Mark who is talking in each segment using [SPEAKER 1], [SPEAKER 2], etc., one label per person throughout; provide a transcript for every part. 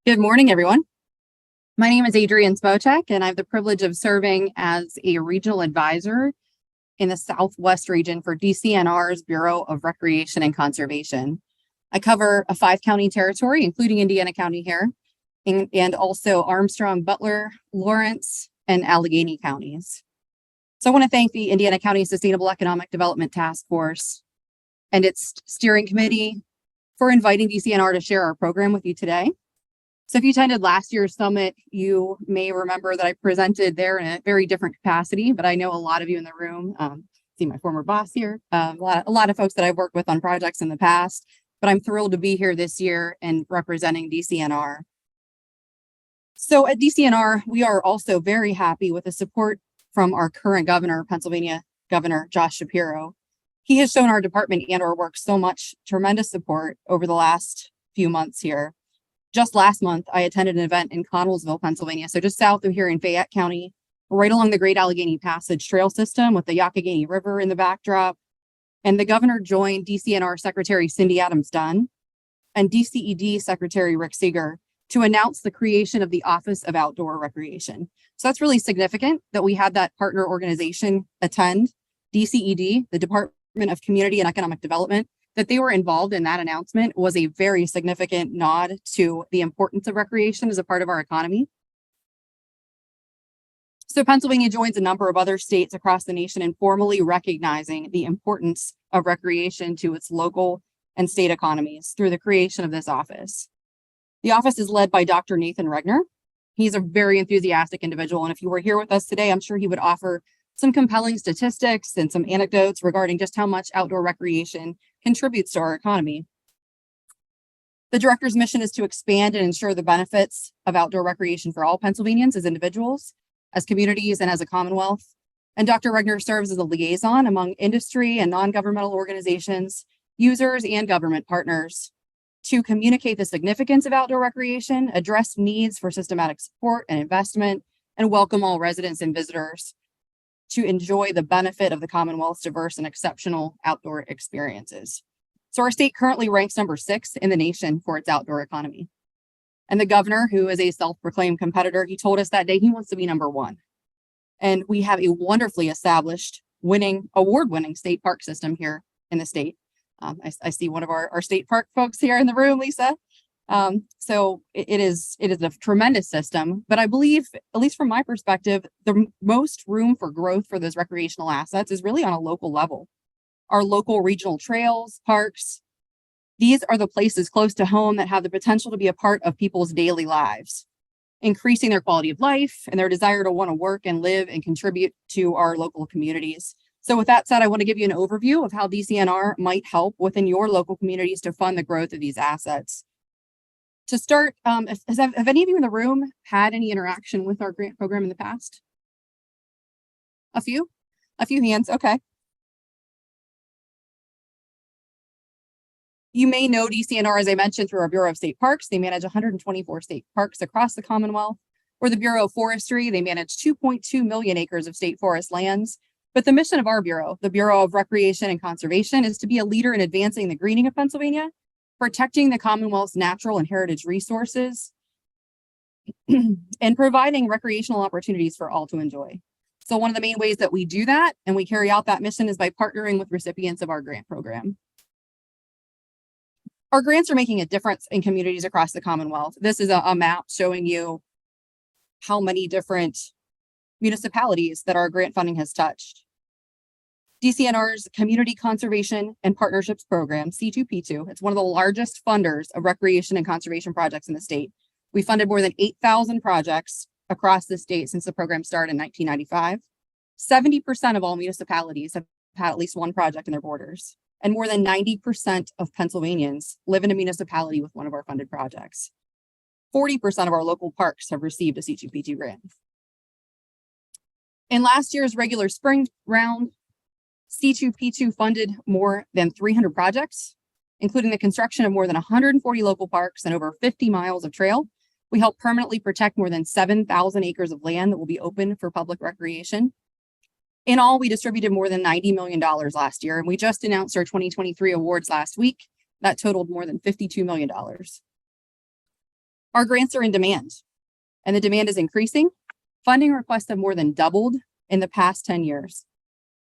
[SPEAKER 1] Good morning, everyone. My name is Adriene Smochek, and I have the privilege of serving as a regional advisor in the Southwest region for DCNR's Bureau of Recreation and Conservation. I cover a 5-county territory, including Indiana County here, and also Armstrong, Butler, Lawrence, and Allegheny counties. So I want to thank the Indiana County Sustainable Economic Development Task Force and its steering committee for inviting DCNR to share our program with you today. So if you attended last year's summit, you may remember that I presented there in a very different capacity, but I know a lot of you in the room, see my former boss here, a lot of folks that I've worked with on projects in the past, but I'm thrilled to be here this year and representing DCNR. So at DCNR, we are also very happy with the support from our current governor, Pennsylvania Governor Josh Shapiro. He has shown our department and our work so much tremendous support over the last few months here. Just last month, I attended an event in Connellsville, Pennsylvania, so just south of here in Fayette County, right along the Great Allegheny Passage Trail System with the Youghiogheny River in the backdrop. And the governor joined DCNR Secretary Cindy Adams-Dunn and DCED Secretary Rick Seeger to announce the creation of the Office of Outdoor Recreation. So that's really significant that we had that partner organization attend. DCED, the Department of Community and Economic Development, that they were involved in that announcement was a very significant nod to the importance of recreation as a part of our economy. So Pennsylvania joins a number of other states across the nation in formally recognizing the importance of recreation to its local and state economies through the creation of this office. The office is led by Dr. Nathan Regner. He's a very enthusiastic individual, and if you were here with us today, I'm sure he would offer some compelling statistics and some anecdotes regarding just how much outdoor recreation contributes to our economy. The director's mission is to expand and ensure the benefits of outdoor recreation for all Pennsylvanians as individuals, as communities, and as a Commonwealth. And Dr. Regner serves as a liaison among industry and non-governmental organizations, users, and government partners to communicate the significance of outdoor recreation, address needs for systematic support and investment, and welcome all residents and visitors to enjoy the benefit of the Commonwealth's diverse and exceptional outdoor experiences. So our state currently ranks number 6 in the nation for its outdoor economy. And the governor, who is a self-proclaimed competitor, he told us that day he wants to be number 1. And we have a wonderfully established, award-winning state park system here in the state. I see one of our state park folks here in the room, Lisa. So it is a tremendous system, but I believe, at least from my perspective, the most room for growth for those recreational assets is really on a local level. Our local regional trails, parks, these are the places close to home that have the potential to be a part of people's daily lives, increasing their quality of life and their desire to want to work and live and contribute to our local communities. So with that said, I want to give you an overview of how DCNR might help within your local communities to fund the growth of these assets. To start, have any of you in the room had any interaction with our grant program in the past? A few hands, okay. You may know DCNR, as I mentioned, through our Bureau of State Parks. They manage 124 state parks across the Commonwealth. Or the Bureau of Forestry, they manage 2.2 million acres of state forest lands. But the mission of our Bureau, the Bureau of Recreation and Conservation, is to be a leader in advancing the greening of Pennsylvania, protecting the Commonwealth's natural and heritage resources, and providing recreational opportunities for all to enjoy. So one of the main ways that we do that and we carry out that mission is by partnering with recipients of our grant program. Our grants are making a difference in communities across the Commonwealth. This is a map showing you how many different municipalities that our grant funding has touched. DCNR's Community Conservation and Partnerships Program, C2P2, it's one of the largest funders of recreation and conservation projects in the state. We funded more than 8,000 projects across the state since the program started in 1995. 70% of all municipalities have had at least one project in their borders, and more than 90% of Pennsylvanians live in a municipality with one of our funded projects. 40% of our local parks have received a C2P2 grant. In last year's regular spring round, C2P2 funded more than 300 projects, including the construction of more than 140 local parks and over 50 miles of trail. We helped permanently protect more than 7,000 acres of land that will be open for public recreation. In all, we distributed more than $90 million last year, and we just announced our 2023 awards last week. That totaled more than $52 million. Our grants are in demand, and the demand is increasing. Funding requests have more than doubled in the past 10 years.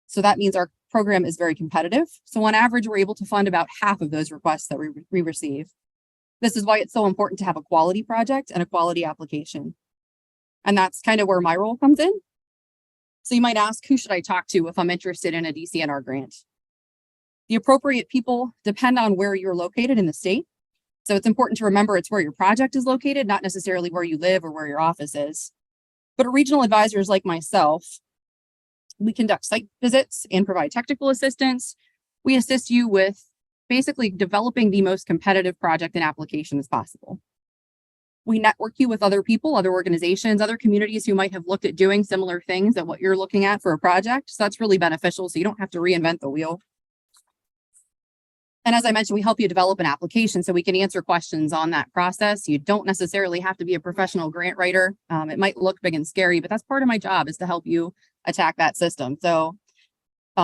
[SPEAKER 1] So that means our program is very competitive. So on average, we're able to fund about half of those requests that we receive. This is why it's so important to have a quality project and a quality application. And that's kind of where my role comes in. So you might ask, who should I talk to if I'm interested in a DCNR grant? The appropriate people depend on where you're located in the state. So it's important to remember it's where your project is located, not necessarily where you live or where your office is. But regional advisors like myself, we conduct site visits and provide technical assistance. We assist you with basically developing the most competitive project and application as possible. We network you with other people, other organizations, other communities who might have looked at doing similar things at what you're looking at for a project. So that's really beneficial. So you don't have to reinvent the wheel. And as I mentioned, we help you develop an application so we can answer questions on that process. You don't necessarily have to be a professional grant writer. It might look big and scary, but that's part of my job, is to help you attack that system. So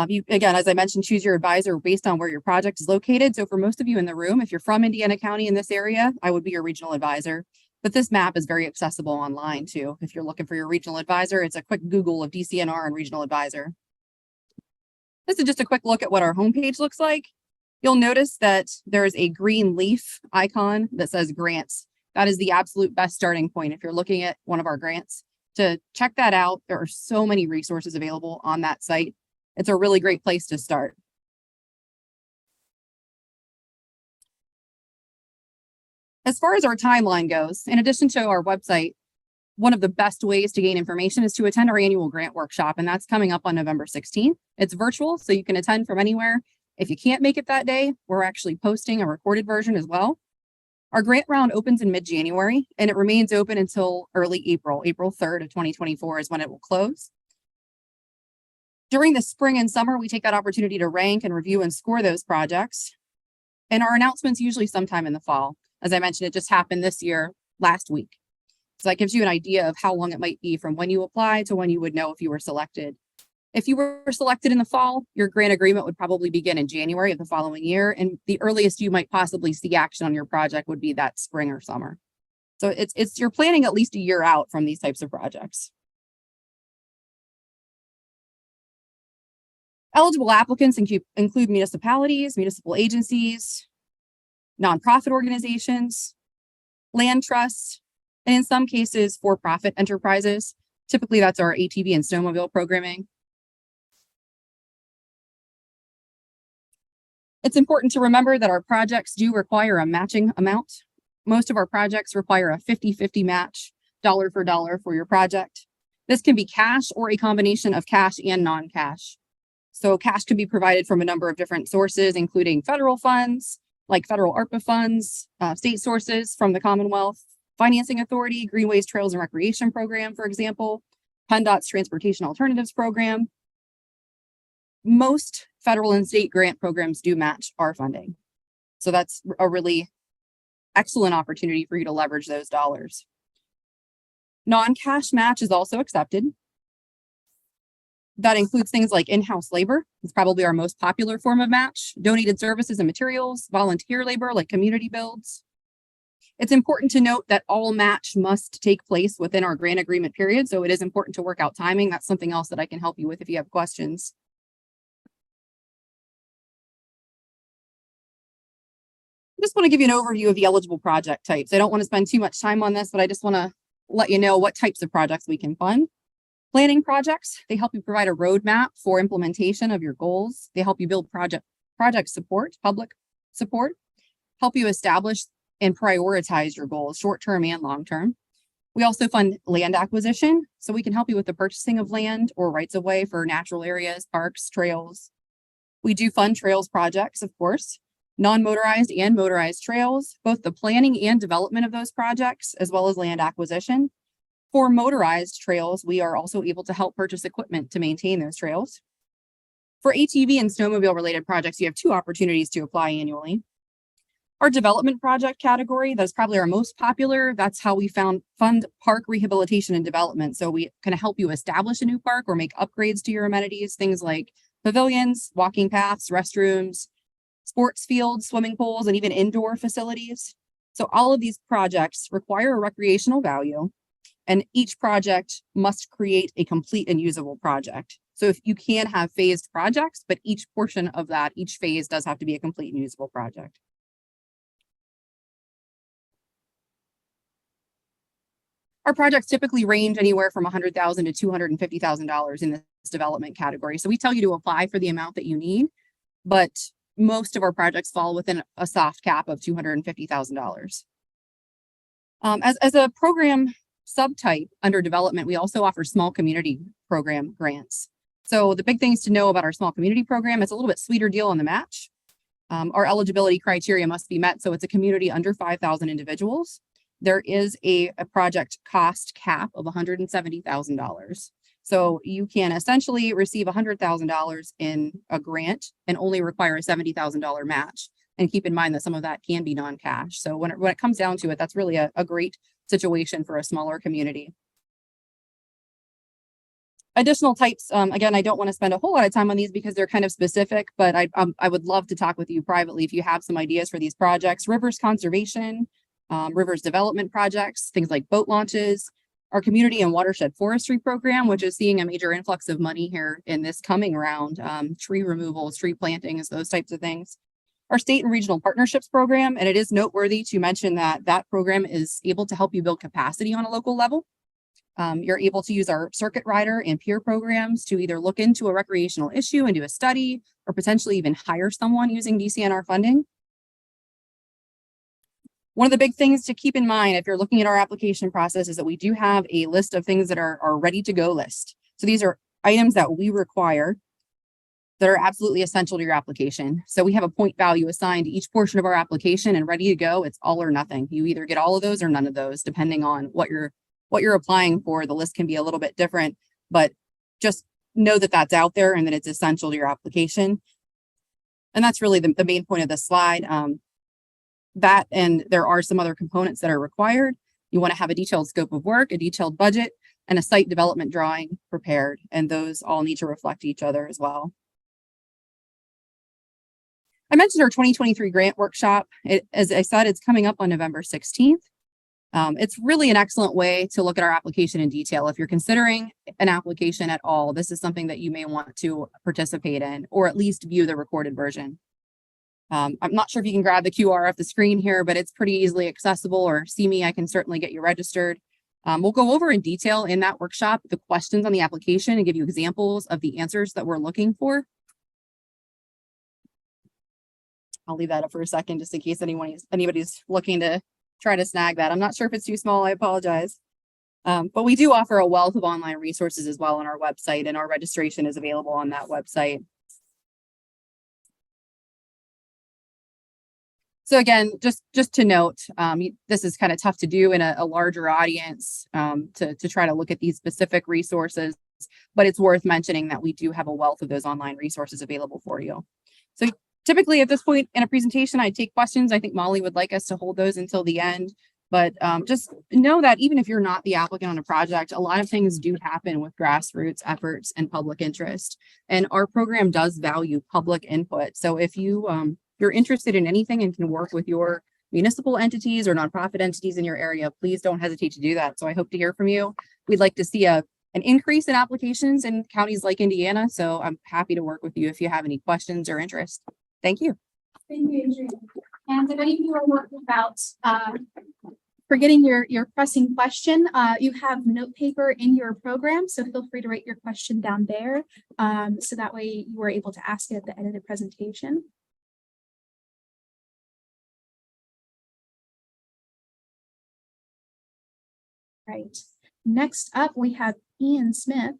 [SPEAKER 1] you, again, as I mentioned, choose your advisor based on where your project is located. So for most of you in the room, if you're from Indiana County in this area, I would be your regional advisor. But this map is very accessible online too. If you're looking for your regional advisor, it's a quick Google of DCNR and regional advisor. This is just a quick look at what our homepage looks like. You'll notice that there is a green leaf icon that says grants. That is the absolute best starting point if you're looking at one of our grants. To check that out, there are so many resources available on that site. It's a really great place to start. As far as our timeline goes, in addition to our website, one of the best ways to gain information is to attend our annual grant workshop, and that's coming up on November 16th. It's virtual, so you can attend from anywhere. If you can't make it that day, we're actually posting a recorded version as well. Our grant round opens in mid-January, and it remains open until early April. April 3rd of 2024 is when it will close. During the spring and summer, we take that opportunity to rank and review and score those projects. And our announcements usually sometime in the fall. As I mentioned, it just happened this year, last week. So that gives you an idea of how long it might be from when you apply to when you would know if you were selected. If you were selected in the fall, your grant agreement would probably begin in January of the following year. And the earliest you might possibly see action on your project would be that spring or summer. So it's you're planning at least a year out from these types of projects. Eligible applicants include municipalities, municipal agencies, nonprofit organizations, land trusts, and in some cases, for-profit enterprises. Typically, that's our ATV and snowmobile programming. It's important to remember that our projects do require a matching amount. Most of our projects require a 50-50 match, dollar for dollar for your project. This can be cash or a combination of cash and non-cash. So cash can be provided from a number of different sources, including federal funds, like federal ARPA funds, state sources from the Commonwealth Financing Authority, Greenways Trails and Recreation Program, for example, PennDOT's Transportation Alternatives Program. Most federal and state grant programs do match our funding. So that's a really excellent opportunity for you to leverage those dollars. Non-cash match is also accepted. That includes things like in-house labor. It's probably our most popular form of match, donated services and materials, volunteer labor like community builds. It's important to note that all match must take place within our grant agreement period. So it is important to work out timing. That's something else that I can help you with if you have questions. I just want to give you an overview of the eligible project types. I don't want to spend too much time on this, but I just want to let you know what types of projects we can fund. Planning projects, they help you provide a roadmap for implementation of your goals. They help you build project support, public support, help you establish and prioritize your goals, short-term and long-term. We also fund land acquisition, so we can help you with the purchasing of land or rights of way for natural areas, parks, trails. We do fund trails projects, of course, non-motorized and motorized trails, both the planning and development of those projects, as well as land acquisition. For motorized trails, we are also able to help purchase equipment to maintain those trails. For ATV and snowmobile related projects, you have two opportunities to apply annually. Our development project category, that's probably our most popular. That's how we fund park rehabilitation and development. So we can help you establish a new park or make upgrades to your amenities, things like pavilions, walking paths, restrooms, sports fields, swimming pools, and even indoor facilities. So all of these projects require a recreational value, and each project must create a complete and usable project. So if you can have phased projects, but each portion of that, each phase does have to be a complete and usable project. Our projects typically range anywhere from $100,000 to $250,000 in this development category. So we tell you to apply for the amount that you need, but most of our projects fall within a soft cap of $250,000. As a program subtype under development, we also offer small community program grants. So the big things to know about our small community program, it's a little bit sweeter deal on the match. Our eligibility criteria must be met. So it's a community under 5,000 individuals. There is a project cost cap of $170,000. So you can essentially receive $100,000 in a grant and only require a $70,000 match. And keep in mind that some of that can be non-cash. So when it comes down to it, that's really a great situation for a smaller community. Additional types, again, I don't want to spend a whole lot of time on these because they're kind of specific, but I would love to talk with you privately if you have some ideas for these projects. Rivers conservation, rivers development projects, things like boat launches, our community and watershed forestry program, which is seeing a major influx of money here in this coming round, tree removals, tree plantings, those types of things. Our state and regional partnerships program, and it is noteworthy to mention that that program is able to help you build capacity on a local level. You're able to use our circuit rider and peer programs to either look into a recreational issue and do a study, or potentially even hire someone using DCNR funding. One of the big things to keep in mind if you're looking at our application process is that we do have a list of things that are ready to go list. So these are items that we require that are absolutely essential to your application. So we have a point value assigned to each portion of our application and ready to go. It's all or nothing. You either get all of those or none of those, depending on what you're applying for. The list can be a little bit different, but just know that that's out there and that it's essential to your application. And that's really the main point of this slide. That, and there are some other components that are required. You want to have a detailed scope of work, a detailed budget, and a site development drawing prepared. And those all need to reflect each other as well. I mentioned our 2023 grant workshop. As I said, it's coming up on November 16th. It's really an excellent way to look at our application in detail. If you're considering an application at all, this is something that you may want to participate in, or at least view the recorded version. I'm not sure if you can grab the QR off the screen here, but it's pretty easily accessible, or see me, I can certainly get you registered. We'll go over in detail in that workshop the questions on the application and give you examples of the answers that we're looking for. I'll leave that up for a second just in case anybody's looking to try to snag that. I'm not sure if it's too small, I apologize. But we do offer a wealth of online resources as well on our website, and our registration is available on that website. So again, just to note, this is kind of tough to do in a larger audience, to try to look at these specific resources, but it's worth mentioning that we do have a wealth of those online resources available for you. So typically at this point in a presentation, I take questions. I think Molly would like us to hold those until the end, but just know that even if you're not the applicant on a project, a lot of things do happen with grassroots efforts and public interest. And our program does value public input. So if you're interested in anything and can work with your municipal entities or nonprofit entities in your area, please don't hesitate to do that. So I hope to hear from you. We'd like to see an increase in applications in counties like Indiana. So I'm happy to work with you if you have any questions or interest. Thank you.
[SPEAKER 2] Thank you, Adriene. And if any of you are working about forgetting your pressing question, you have note paper in your program, so feel free to write your question down there, so that way you are able to ask it at the end of the presentation. Right. Next up, we have Ian Smith.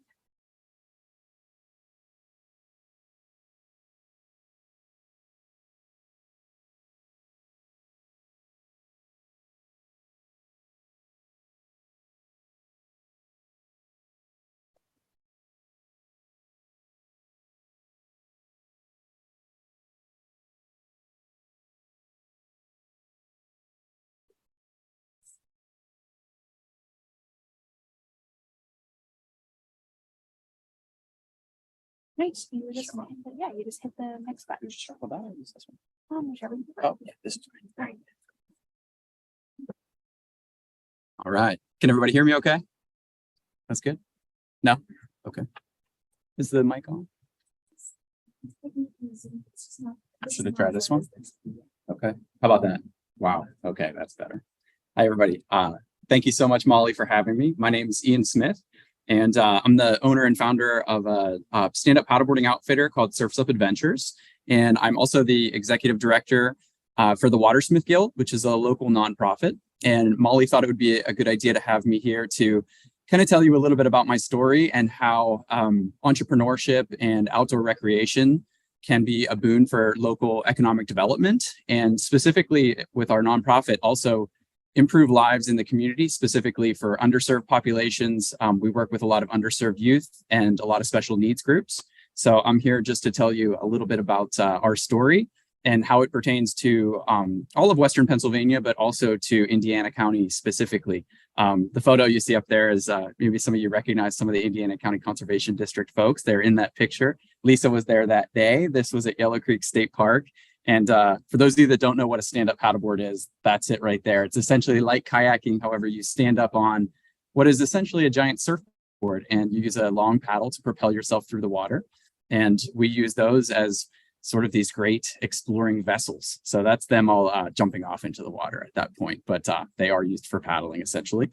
[SPEAKER 2] Right, you just you just hit the next button.
[SPEAKER 3] Whichever.
[SPEAKER 2] Whichever.
[SPEAKER 3] Oh, yeah, this is fine.
[SPEAKER 2] All right.
[SPEAKER 3] All right. Can everybody hear me okay? That's good. No? Okay. Is the mic on? Should I try this one? Okay. How about that? Wow. Okay, that's better. Hi, everybody. Thank you so much, Molly, for having me. My name is Ian Smith, and I'm the owner and founder of a stand-up paddleboarding outfitter called SurfSUP Adventures. And I'm also the executive director for the Watersmith Guild, which is a local nonprofit. And Molly thought it would be a good idea to have me here to kind of tell you a little bit about my story and how entrepreneurship and outdoor recreation can be a boon for local economic development, and specifically with our nonprofit, also improve lives in the community, specifically for underserved populations. We work with a lot of underserved youth and a lot of special needs groups. So I'm here just to tell you a little bit about our story and how it pertains to all of Western Pennsylvania, but also to Indiana County specifically. The photo you see up there is maybe some of you recognize some of the Indiana County Conservation District folks. They're in that picture. Lisa was there that day. This was at Yellow Creek State Park. And for those of you that don't know what a stand-up paddleboard is, that's it right there. It's essentially like kayaking. However, you stand up on what is essentially a giant surfboard, and you use a long paddle to propel yourself through the water. And we use those as sort of these great exploring vessels. So that's them all jumping off into the water at that point, but they are used for paddling essentially.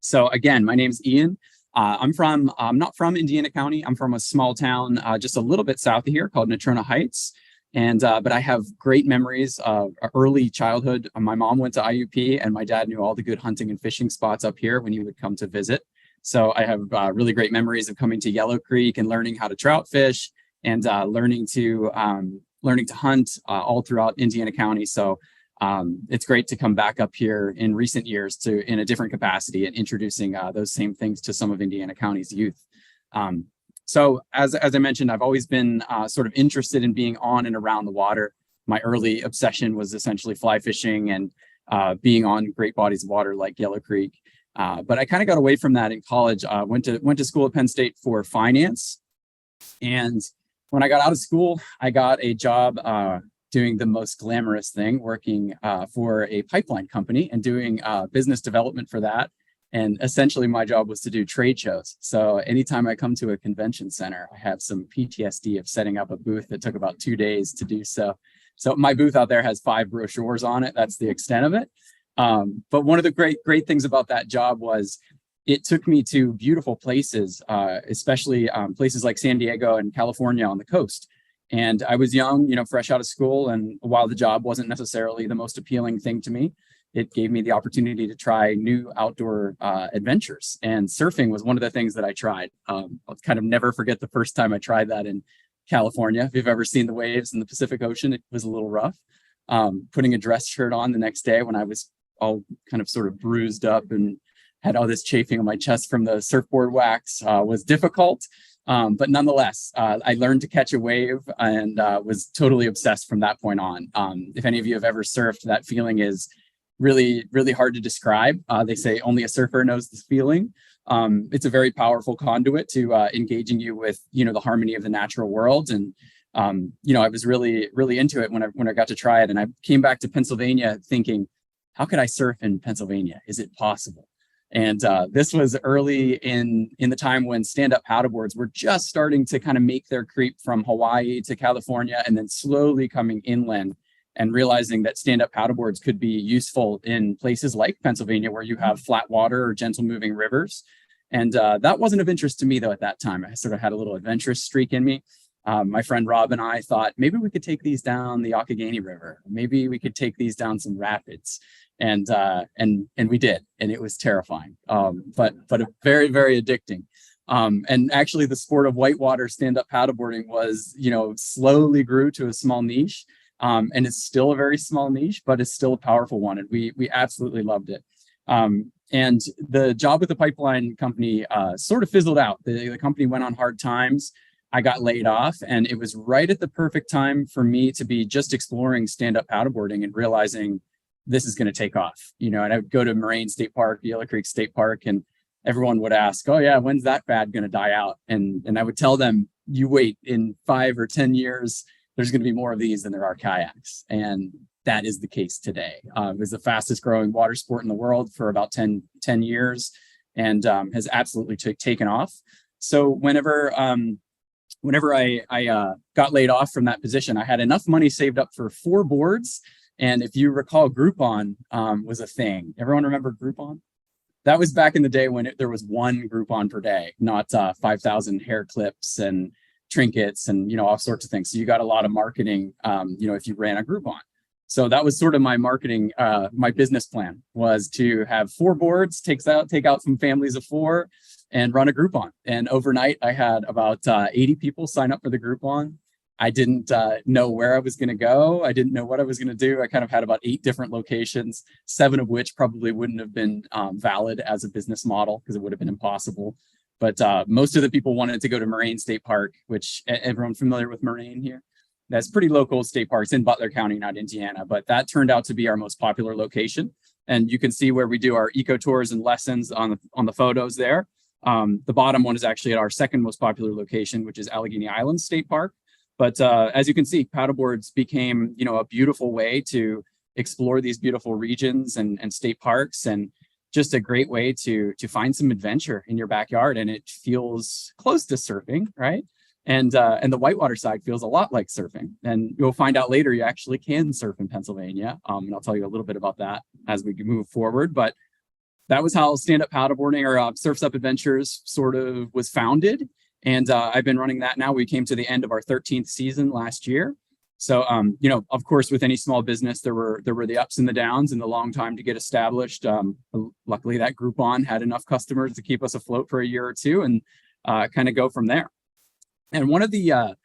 [SPEAKER 3] So again, my name's Ian. I'm not from Indiana County. I'm from a small town just a little bit south of here called Natrona Heights. And but I have great memories of early childhood. My mom went to IUP, and my dad knew all the good hunting and fishing spots up here when he would come to visit. So I have really great memories of coming to Yellow Creek and learning how to trout fish, and learning to hunt all throughout Indiana County. So it's great to come back up here in recent years in a different capacity and introducing those same things to some of Indiana County's youth. So as I mentioned, I've always been sort of interested in being on and around the water. My early obsession was essentially fly fishing and being on great bodies of water like Yellow Creek. But I kind of got away from that in college. Went to school at Penn State for finance. And when I got out of school, I got a job doing the most glamorous thing, working for a pipeline company and doing business development for that. And essentially my job was to do trade shows. So anytime I come to a convention center, I have some PTSD of setting up a booth that took about 2 days to do so. So my booth out there has 5 brochures on it. That's the extent of it. But one of the great things about that job was it took me to beautiful places, especially places like San Diego and California on the coast. And I was young, fresh out of school. And while the job wasn't necessarily the most appealing thing to me, it gave me the opportunity to try new outdoor adventures. And surfing was one of the things that I tried. I'll kind of never forget the first time I tried that in California. If you've ever seen the waves in the Pacific Ocean, it was a little rough. Putting a dress shirt on the next day when I was all kind of sort of bruised up and had all this chafing on my chest from the surfboard wax was difficult. But nonetheless, I learned to catch a wave and was totally obsessed from that point on. If any of you have ever surfed, that feeling is really, really hard to describe. They say only a surfer knows this feeling. It's a very powerful conduit to engaging you with, the harmony of the natural world. And, I was really, really into it when I got to try it. And I came back to Pennsylvania thinking, how could I surf in Pennsylvania? Is it possible? And this was early in the time when stand-up paddleboards were just starting to kind of make their creep from Hawaii to California and then slowly coming inland, and realizing that stand-up paddleboards could be useful in places like Pennsylvania where you have flat water or gentle moving rivers. And that wasn't of interest to me, though, at that time. I sort of had a little adventurous streak in me. My friend Rob and I thought maybe we could take these down the Occoganey River. Maybe we could take these down some rapids. And we did, and it was terrifying, but very, very addicting. And actually the sport of whitewater stand-up paddleboarding was, slowly grew to a small niche. And it's still a very small niche, but it's still a powerful one. And we absolutely loved it. And the job with the pipeline company sort of fizzled out. The company went on hard times. I got laid off, and it was right at the perfect time for me to be just exploring stand-up paddleboarding and realizing this is going to take off. And I would go to Moraine State Park, Yellow Creek State Park, and everyone would ask, oh yeah, when's that fad going to die out? And I would tell them, you wait, in 5 or 10 years, there's going to be more of these than there are kayaks. And that is the case today. It was the fastest growing water sport in the world for about 10 years, and has absolutely taken off. So whenever I got laid off from that position, I had enough money saved up for 4 boards. And if you recall, Groupon was a thing. Everyone remember Groupon? That was back in the day when there was 1 Groupon per day, not 5,000 hair clips and trinkets and, you know, all sorts of things. So you got a lot of marketing, you know, if you ran a Groupon. So that was sort of my marketing, my business plan was to have 4 boards, take out some families of 4 and run a Groupon. And overnight I had about 80 people sign up for the Groupon. I didn't know where I was going to go. I didn't know what I was going to do. I kind of had about 8 different locations, 7 of which probably wouldn't have been valid as a business model because it would have been impossible. But most of the people wanted to go to Moraine State Park, which everyone familiar with Moraine here? That's pretty local state parks in Butler County, not Indiana, but that turned out to be our most popular location. And you can see where we do our eco tours and lessons on the photos there. The bottom one is actually at our second most popular location, which is Allegheny Island State Park. But as you can see, paddleboards became, you know, a beautiful way to explore these beautiful regions and state parks, and just a great way to find some adventure in your backyard. And it feels close to surfing, right? And the whitewater side feels a lot like surfing. And you'll find out later you actually can surf in Pennsylvania. And I'll tell you a little bit about that as we move forward. But that was how stand-up paddleboarding or SurfSUP Adventures sort of was founded. And I've been running that now. We came to the end of our 13th season last year. So, you know, of course, with any small business, there were the ups and the downs and the long time to get established. Luckily, that Groupon had enough customers to keep us afloat for a year or two and kind of go from there. And one of the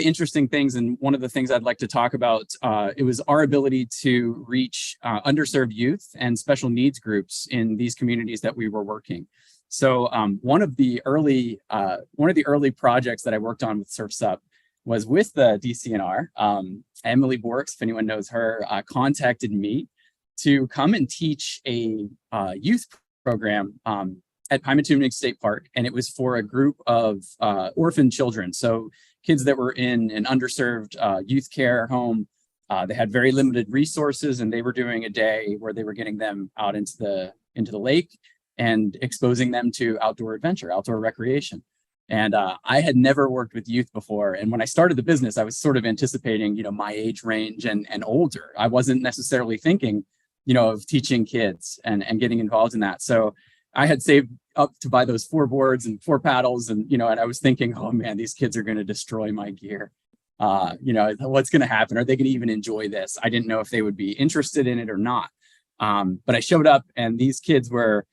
[SPEAKER 3] interesting things, and one of the things I'd like to talk about, it was our ability to reach underserved youth and special needs groups in these communities that we were working. So one of the early projects that I worked on with SurfSUP was with the DCNR. Emily Borks, if anyone knows her, contacted me to come and teach a youth program at Nymick State Park, and it was for a group of orphan children. So kids that were in an underserved youth care home. They had very limited resources, and they were doing a day where they were getting them out into the lake and exposing them to outdoor adventure, outdoor recreation. And I had never worked with youth before. And when I started the business, I was sort of anticipating, you know, my age range and older. I wasn't necessarily thinking, you know, of teaching kids and getting involved in that. So I had saved up to buy those 4 boards and 4 paddles. And, you know, and I was thinking, oh man, these kids are going to destroy my gear. You know, what's going to happen? Are they going to even enjoy this? I didn't know if they would be interested in it or not. But I showed up, and these kids were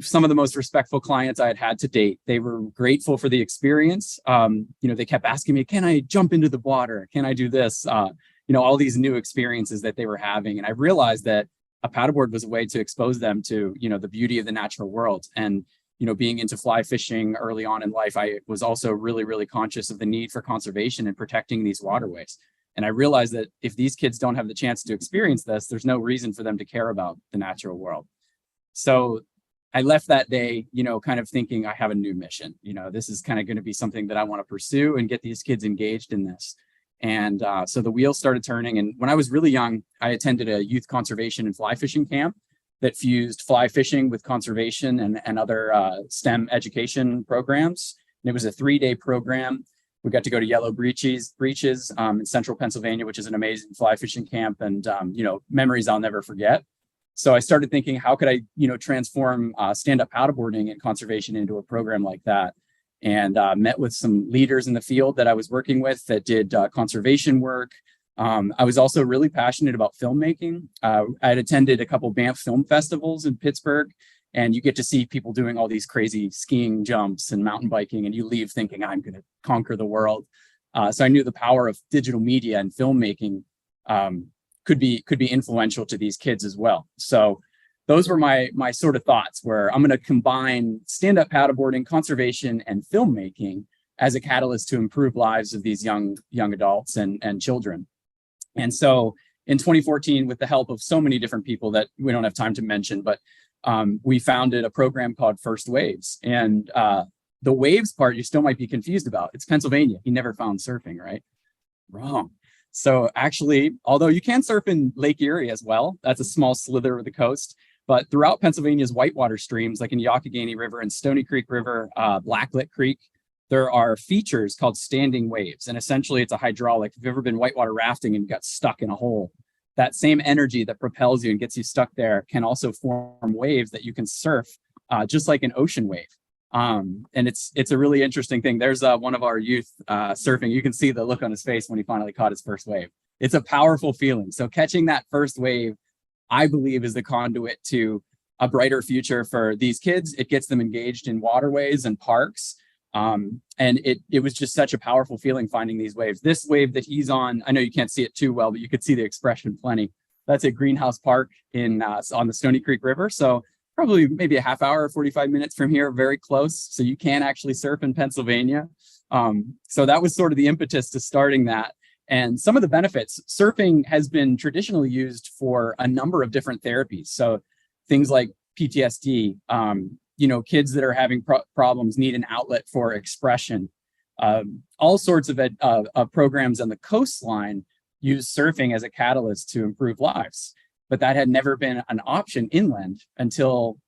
[SPEAKER 3] some of the most respectful clients I had had to date. They were grateful for the experience. You know, they kept asking me, can I jump into the water? Can I do this? You know, all these new experiences that they were having. And I realized that a paddleboard was a way to expose them to, you know, the beauty of the natural world. And, you know, being into fly fishing early on in life, I was also really, really conscious of the need for conservation and protecting these waterways. And I realized that if these kids don't have the chance to experience this, there's no reason for them to care about the natural world. So I left that day, you know, kind of thinking I have a new mission. You know, this is kind of going to be something that I want to pursue and get these kids engaged in this. And so the wheels started turning. And when I was really young, I attended a youth conservation and fly fishing camp that fused fly fishing with conservation and other STEM education programs. And it was a 3-day program. We got to go to Yellow Breaches in central Pennsylvania, which is an amazing fly fishing camp, and you know, memories I'll never forget. So I started thinking, how could I, you know, transform stand-up paddleboarding and conservation into a program like that? And met with some leaders in the field that I was working with that did conservation work. I was also really passionate about filmmaking. I had attended a couple Banff film festivals in Pittsburgh, and you get to see people doing all these crazy skiing jumps and mountain biking, and you leave thinking, I'm going to conquer the world. So I knew the power of digital media and filmmaking could be influential to these kids as well. So those were my sort of thoughts, where I'm going to combine stand-up paddleboarding, conservation, and filmmaking as a catalyst to improve lives of these young adults and children. And so in 2014, with the help of so many different people that we don't have time to mention, but we founded a program called First Waves. And the waves part you still might be confused about. It's Pennsylvania. You never found surfing, right? Wrong. So actually, although you can surf in Lake Erie as well, that's a small slither of the coast. But throughout Pennsylvania's whitewater streams, like in Youghiogheny River and Stony Creek River, Blacklit Creek, there are features called standing waves. And essentially it's a hydraulic. If you've ever been whitewater rafting and you got stuck in a hole, that same energy that propels you and gets you stuck there can also form waves that you can surf, just like an ocean wave. And it's a really interesting thing. There's one of our youth surfing. You can see the look on his face when he finally caught his first wave. It's a powerful feeling. So catching that first wave, I believe, is the conduit to a brighter future for these kids. It gets them engaged in waterways and parks. And it was just such a powerful feeling finding these waves. This wave that he's on, I know you can't see it too well, but you could see the expression plenty. That's at Greenhouse Park in on the Stony Creek River. So probably maybe a half hour, 45 minutes from here, very close. So you can actually surf in Pennsylvania. So that was sort of the impetus to starting that. And some of the benefits, surfing has been traditionally used for a number of different therapies. So things like PTSD, kids that are having problems need an outlet for expression. All sorts of programs on the coastline use surfing as a catalyst to improve lives. But that had never been an option inland until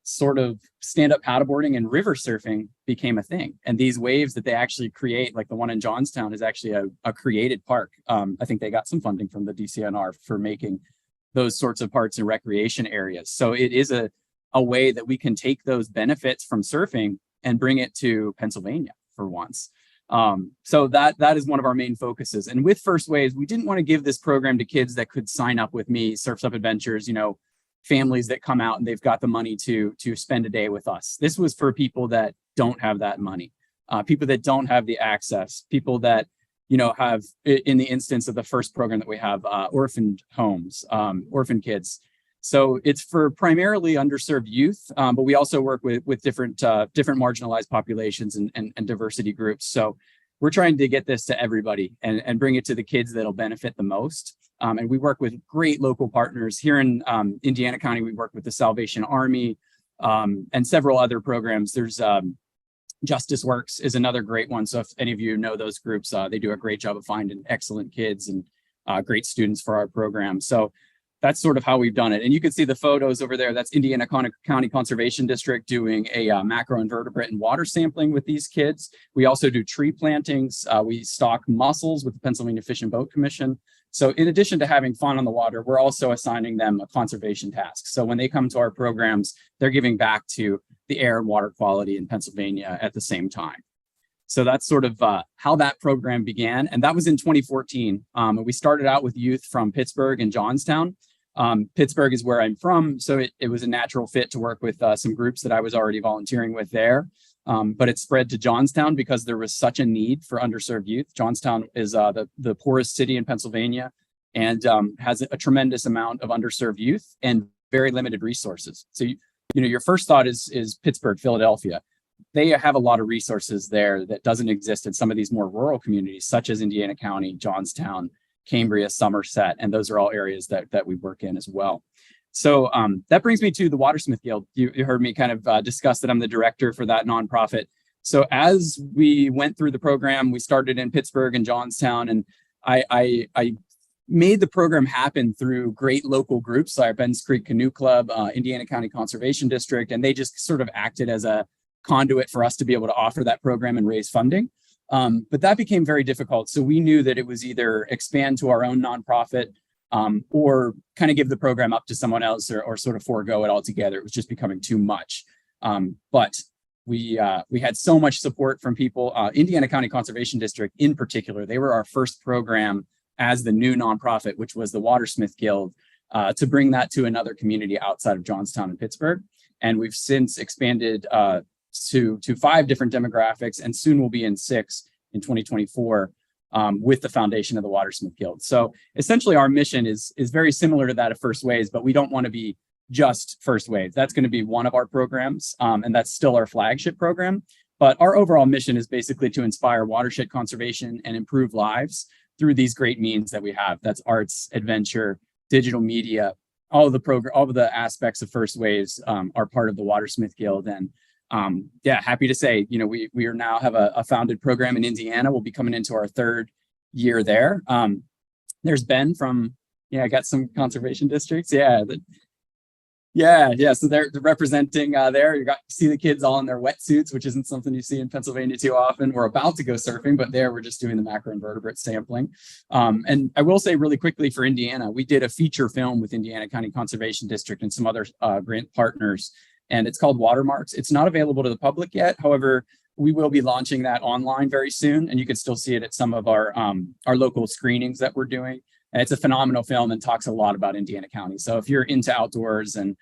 [SPEAKER 3] sort of stand-up paddleboarding and river surfing became a thing. And these waves that they actually create, like the one in Johnstown, is actually a created park. I think they got some funding from the DCNR for making those sorts of parks and recreation areas. So it is a way that we can take those benefits from surfing and bring it to Pennsylvania for once. So that is one of our main focuses. And with First Waves, we didn't want to give this program to kids that could sign up with me, SurfSUP Adventures, families that come out and they've got the money to spend a day with us. This was for people that don't have that money, people that don't have the access, people that, have, in the instance of the first program that we have, orphaned homes, orphan kids. So it's for primarily underserved youth, but we also work with different marginalized populations and diversity groups. So we're trying to get this to everybody and bring it to the kids that'll benefit the most. And we work with great local partners here in Indiana County. We work with the Salvation Army and several other programs. There's Justice Works is another great one. So if any of you know those groups, they do a great job of finding excellent kids and great students for our program. So that's sort of how we've done it. And you can see the photos over there. That's Indiana County Conservation District doing a macroinvertebrate and water sampling with these kids. We also do tree plantings. We stock mussels with the Pennsylvania Fish and Boat Commission. So in addition to having fun on the water, we're also assigning them a conservation task. So when they come to our programs, they're giving back to the air and water quality in Pennsylvania at the same time. So that's sort of how that program began. And that was in 2014. We started out with youth from Pittsburgh and Johnstown. Pittsburgh is where I'm from, so it was a natural fit to work with some groups that I was already volunteering with there. But it spread to Johnstown because there was such a need for underserved youth. Johnstown is the poorest city in Pennsylvania and has a tremendous amount of underserved youth and very limited resources. So your first thought is Pittsburgh, Philadelphia. They have a lot of resources there that doesn't exist in some of these more rural communities, such as Indiana County, Johnstown, Cambria, Somerset, and those are all areas that we work in as well. So that brings me to the Watersmith Guild. You heard me kind of discuss that I'm the director for that nonprofit. So as we went through the program, we started in Pittsburgh and Johnstown, and I made the program happen through great local groups like Ben's Creek Canoe Club, Indiana County Conservation District, and they just sort of acted as a conduit for us to be able to offer that program and raise funding. But that became very difficult. So we knew that it was either expand to our own nonprofit or kind of give the program up to someone else or sort of forego it altogether. It was just becoming too much. But we had so much support from people. Indiana County Conservation District in particular, they were our first program as the new nonprofit, which was the Watersmith Guild, to bring that to another community outside of Johnstown and Pittsburgh. And we've since expanded to 5 different demographics, and soon we'll be in 6 in 2024 with the foundation of the Watersmith Guild. So essentially our mission is very similar to that of First Waves, but we don't want to be just First Waves. That's going to be one of our programs, and that's still our flagship program. But our overall mission is basically to inspire watershed conservation and improve lives through these great means that we have. That's arts, adventure, digital media, all of the aspects of First Waves are part of the Watersmith Guild. And happy to say, we are now have a founded program in Indiana. We'll be coming into our 3rd year there. There's Ben from, I got some conservation districts. Yeah. So they're representing there. You see the kids all in their wetsuits, which isn't something you see in Pennsylvania too often. We're about to go surfing, but there we're just doing the macroinvertebrate sampling. And I will say really quickly for Indiana, we did a feature film with Indiana County Conservation District and some other grant partners, and it's called Watermarks. It's not available to the public yet. However, we will be launching that online very soon, and you can still see it at some of our local screenings that we're doing. And it's a phenomenal film and talks a lot about Indiana County. So if you're into outdoors, and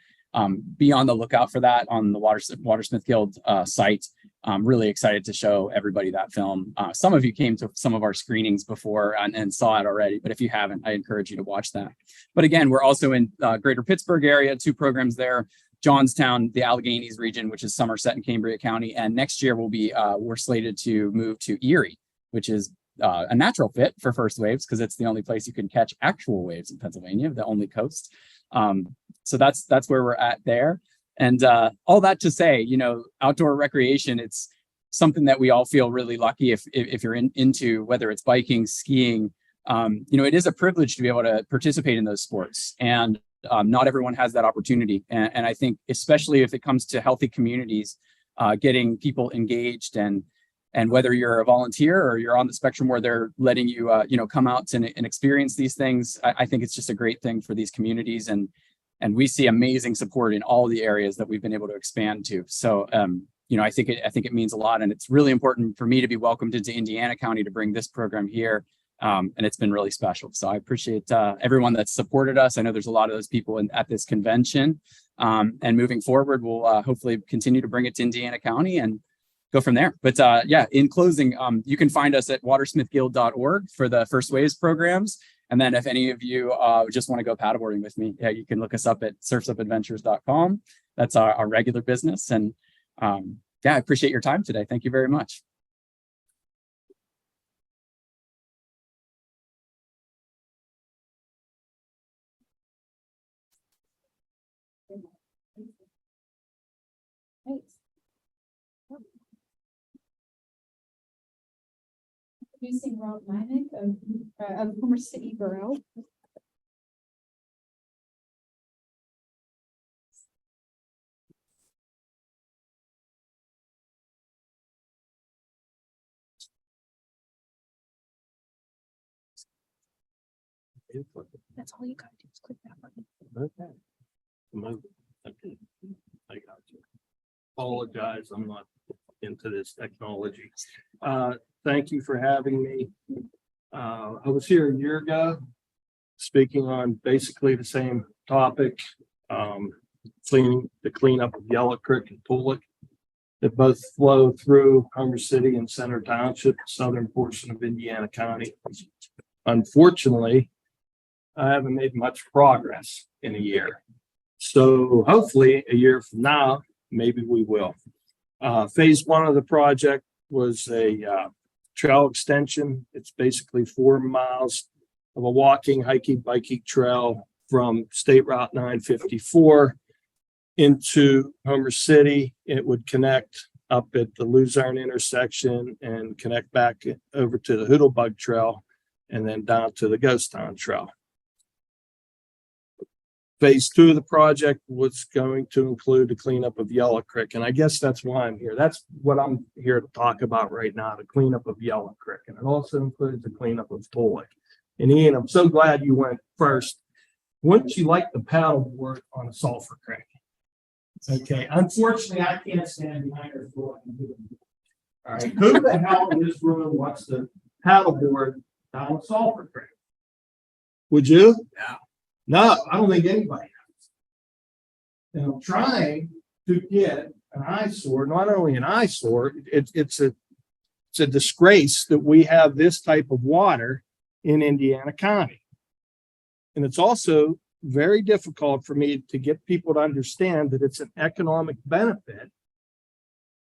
[SPEAKER 3] be on the lookout for that on the Watersmith Guild site. I'm really excited to show everybody that film. Some of you came to some of our screenings before and saw it already, but if you haven't, I encourage you to watch that. But again, we're also in greater Pittsburgh area, 2 programs there, Johnstown, the Alleghenies region, which is Somerset and Cambria County. And next year we're slated to move to Erie, which is a natural fit for first waves because it's the only place you can catch actual waves in Pennsylvania, the only coast. So that's where we're at there. And all that to say, outdoor recreation, it's something that we all feel really lucky if you're into, whether it's biking, skiing, it is a privilege to be able to participate in those sports. And not everyone has that opportunity. And I think, especially if it comes to healthy communities, getting people engaged and whether you're a volunteer or you're on the spectrum where they're letting you, come out and experience these things, I think it's just a great thing for these communities. And we see amazing support in all the areas that we've been able to expand to. So, I think it means a lot. And it's really important for me to be welcomed into Indiana County to bring this program here. And it's been really special. So I appreciate everyone that's supported us. I know there's a lot of those people at this convention. And moving forward, we'll hopefully continue to bring it to Indiana County and go from there. But in closing, you can find us at watersmithguild.org for the First Waves programs. And then if any of you just want to go paddleboarding with me, you can look us up at surfsupadventures.com. That's our regular business. And I appreciate your time today. Thank you very much.
[SPEAKER 2] Introducing Rob Nymick of former city Borough. That's all you gotta do is click that button.
[SPEAKER 4] Okay. I got you. Apologize, I'm not into this technology. Thank you for having me. I was here a year ago speaking on basically the same topic, the cleanup of Yellow Creek and Tulick that both flow through Homer City and Center Township, southern portion of Indiana County. Unfortunately, I haven't made much progress in a year. So hopefully a year from now, maybe we will. Phase 1 of the project was a trail extension. It's basically 4 miles of a walking, hiking, biking trail from State Route 954 into Homer City. It would connect up at the Luzerne intersection and connect back over to the Hoodlebug Trail and then down to the Ghost Town Trail. Phase 2 of the project was going to include the cleanup of Yellow Creek. And I guess that's why I'm here. That's what I'm here to talk about right now, the cleanup of Yellow Creek. And it also includes the cleanup of Tulick. And Ian, I'm so glad you went first. Wouldn't you like the paddleboard on a Sulphur Creek? Okay, unfortunately, I can't stand behind her floor. All right, who the hell in this room wants the paddleboard down a Sulphur Creek? Would you? Yeah. No, I don't think anybody has. And I'm trying to get an eyesore, not only an eyesore, it's a disgrace that we have this type of water in Indiana County. And it's also very difficult for me to get people to understand that it's an economic benefit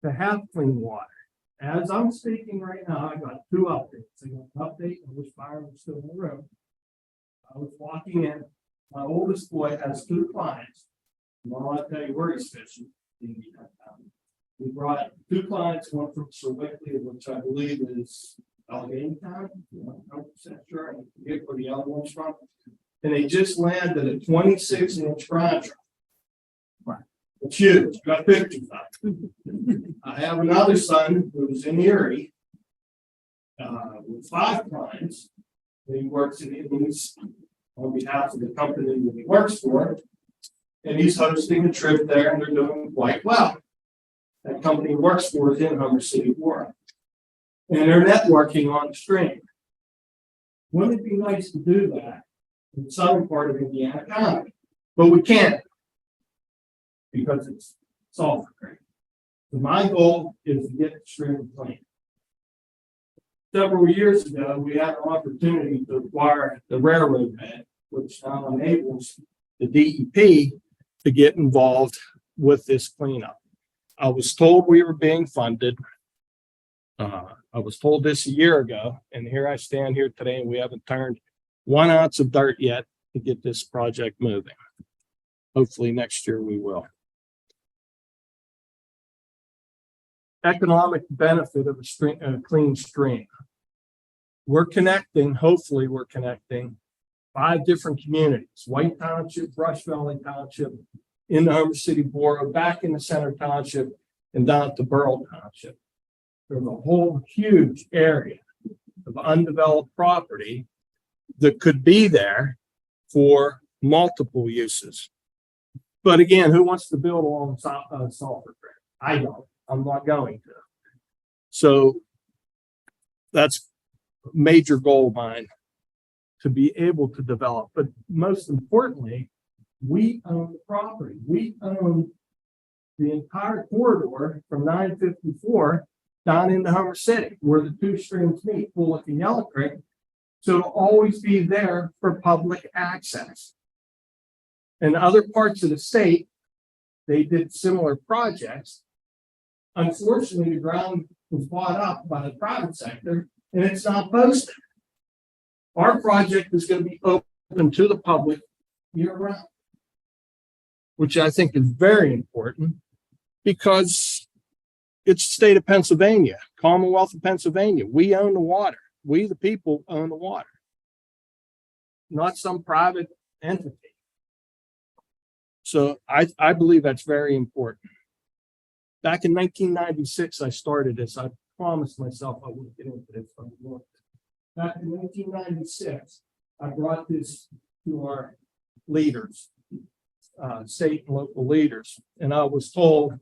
[SPEAKER 4] to have clean water. As I'm speaking right now, I got 2 updates. I got an update, I wish Byron was still in the room. I was walking in. My oldest boy has 2 clients. Well, I'll tell you where he's fishing. We brought 2 clients, one from Sir Wickley, which I believe is Allegheny County, I'm not 100% sure, I forget where the other one's from. And they just landed a 26-inch contract. It's huge, got pictures of it. I have another son who's in Erie, with 5 clients. He works in Indies on behalf of the company that he works for. And he's hosting a trip there, and they're doing quite well. That company he works for is in Humber City, Borough. And they're networking on the stream. Wouldn't it be nice to do that in the southern part of Indiana County? But we can't, because it's sulfur creek. So my goal is to get the stream clean. Several years ago, we had an opportunity to acquire the railroad bed, which now enables the DEP to get involved with this cleanup. I was told we were being funded. I was told this a year ago, and here I stand here today, and we haven't turned 1 ounce of dirt yet to get this project moving. Hopefully next year we will. Economic benefit of a clean stream. We're connecting, hopefully we're connecting 5 different communities: White Township, Brush Valley Township, in the Humber City Borough, back in the Center Township, and down to Borough Township. There's a whole huge area of undeveloped property that could be there for multiple uses. But again, who wants to build along sulfur creek? I don't. I'm not going to. So that's a major goal of mine, to be able to develop. But most importantly, we own the property. We own the entire corridor from 954 down into Humber City, where the 2 streams meet, Bullock and Yellow Creek. So it'll always be there for public access. In other parts of the state, they did similar projects. Unfortunately, the ground was bought up by the private sector, and it's not posted. Our project is going to be open to the public year round, which I think is very important, because it's the state of Pennsylvania, Commonwealth of Pennsylvania. We own the water. We, the people, own the water, not some private entity. So I believe that's very important. Back in 1996, I started this. I promised myself I wouldn't get into this. Back in 1996, I brought this to our leaders, state and local leaders, and I was told,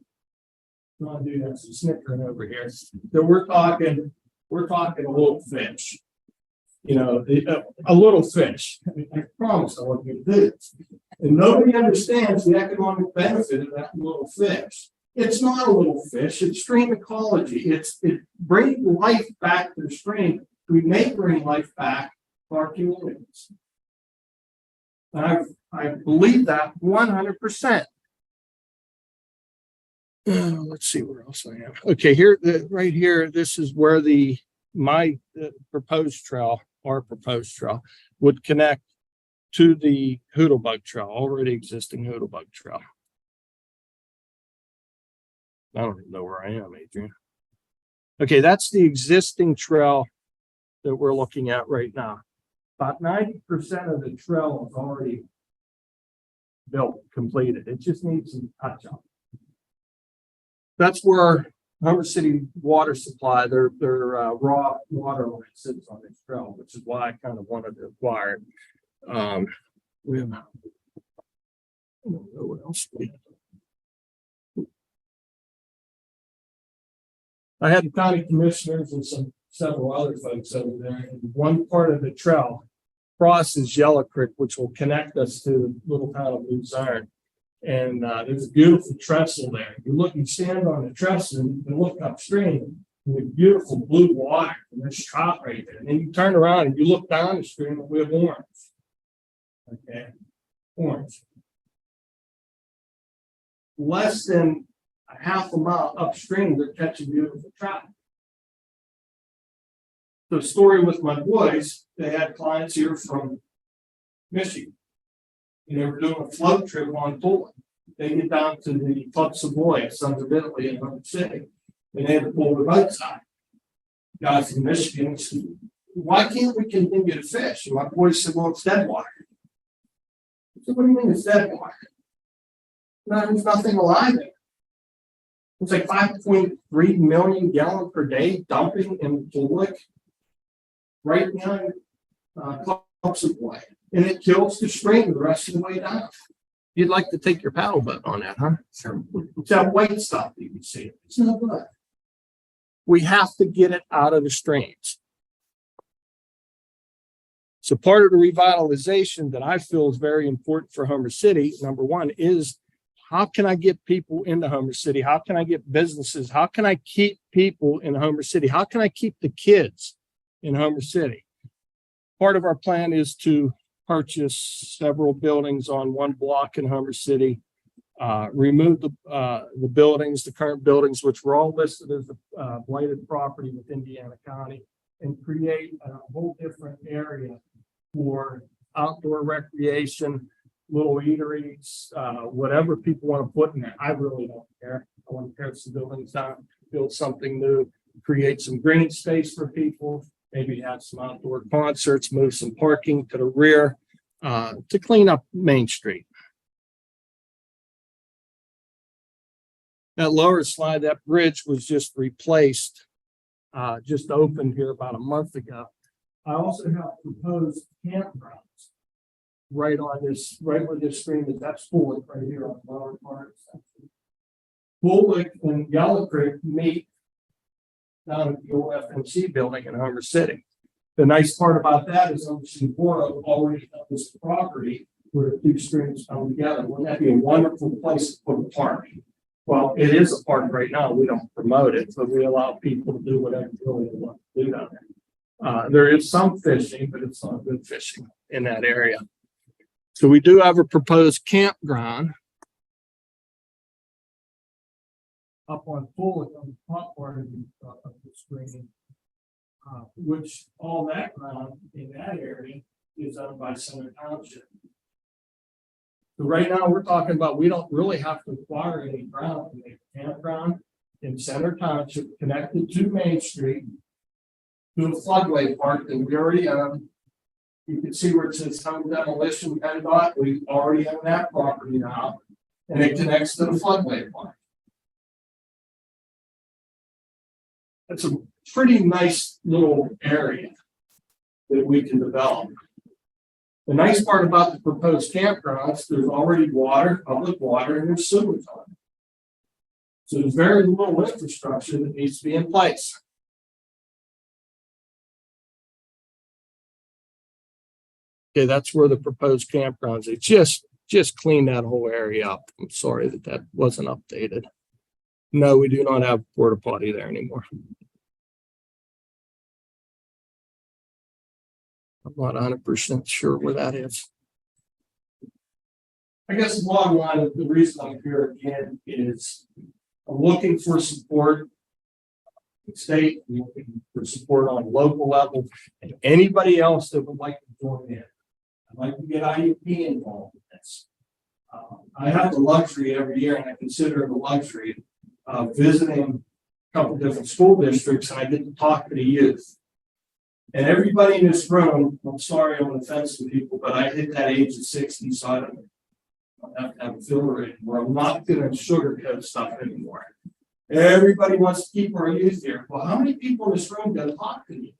[SPEAKER 4] "I'll do that, some snickering over here, that we're talking a little fish, you know, a little fish." I promise I want you to do this, and nobody understands the economic benefit of that little fish. It's not a little fish. It's stream ecology. It brings life back to the stream. We may bring life back to our communities. I believe that 100%. Let's see where else I am. Okay, here, right here, this is where my proposed trail, our proposed trail, would connect to the Hoodlebug Trail, already existing Hoodlebug Trail. I don't even know where I am, Adriene. Okay, that's the existing trail that we're looking at right now. About 90% of the trail is already built, completed. It just needs some touch up. That's where Humber City water supply, their raw water line sits on this trail, which is why I kind of wanted to acquire it. We have, I don't know what else we have. I had the county commissioners and several other folks over there, and one part of the trail crosses Yellow Creek, which will connect us to the little town of Luzerne. And there's a beautiful trestle there. You stand on the trestle and you can look upstream, and the beautiful blue water, and there's trout right there. And then you turn around and you look down the stream, and we have orange. Okay, orange. Less than a half a mile upstream, they're catching beautiful trout. The story with my boys, they had clients here from Michigan. And they were doing a float trip on pulling. They get down to the Club Savoy, Sons of Italy in Humber City, and they had to pull the boats out. guy from Michigan, said, why can't we continue to fish? And my boy said, well, it's dead water. I said, what do you mean it's dead water? No, there's nothing alive there. It's like 5.3 million gallon per day dumping in public right behind clumps of white. And it kills the stream the rest of the way down. You'd like to take your paddle boat on that, huh? Sure. It's that white stuff that you can see. It's no good. We have to get it out of the streams. So part of the revitalization that I feel is very important for Homer City, number one, is how can I get people into Homer City? How can I get businesses? How can I keep people in Homer City? How can I keep the kids in Homer City? Part of our plan is to purchase several buildings on one block in Homer City, remove the buildings, the current buildings, which were all listed as blighted property with Indiana County, and create a whole different area for outdoor recreation, little eateries, whatever people want to put in there. I really don't care. I want to tear some buildings down, build something new, create some green space for people, maybe have some outdoor concerts, move some parking to the rear, to clean up Main Street. That lower slide, that bridge was just replaced, just opened here about a month ago. I also have proposed campgrounds right on this, right where this stream is. That's Fulwick right here on the lower part. Fulwick and Yellow Creek meet down at the old FMC building in Homer City. The nice part about that is obviously Borough already has this property where the two streams come together. Wouldn't that be a wonderful place to put a park? Well, it is a park right now. We don't promote it, but we allow people to do whatever they want to do down there. There is some fishing, but it's not good fishing in that area. So we do have a proposed campground up on Fulwick on the top part of the screen, which all that ground in that area is owned by Center Township. So right now we're talking about, we don't really have to acquire any ground to make a campground in Center Township connected to Main Street to a floodway park that we already own. You can see where it says some demolition PennDOT. We already own that property now, and it connects to the floodway park. That's a pretty nice little area that we can develop. The nice part about the proposed campgrounds, there's already water, public water, and there's sewage on it. So there's very little infrastructure that needs to be in place. Okay, that's where the proposed campgrounds, it just cleaned that whole area up. I'm sorry that wasn't updated. No, we do not have porta potty there anymore. I'm not 100% sure where that is. I guess the bottom line of the reason I'm here again is I'm looking for support from the state, I'm looking for support on a local level, and anybody else that would like to join in. I'd like to get IUP involved in this. I have the luxury every year, and I consider it a luxury of visiting a couple different school districts, and I get to talk to the youth. And everybody in this room, I'm sorry I'm offensive to people, but I hit that age of 60, so I don't have to have a filter anymore. I'm not going to sugarcoat stuff anymore. Everybody wants to keep our youth here. Well, how many people in this room go talk to you?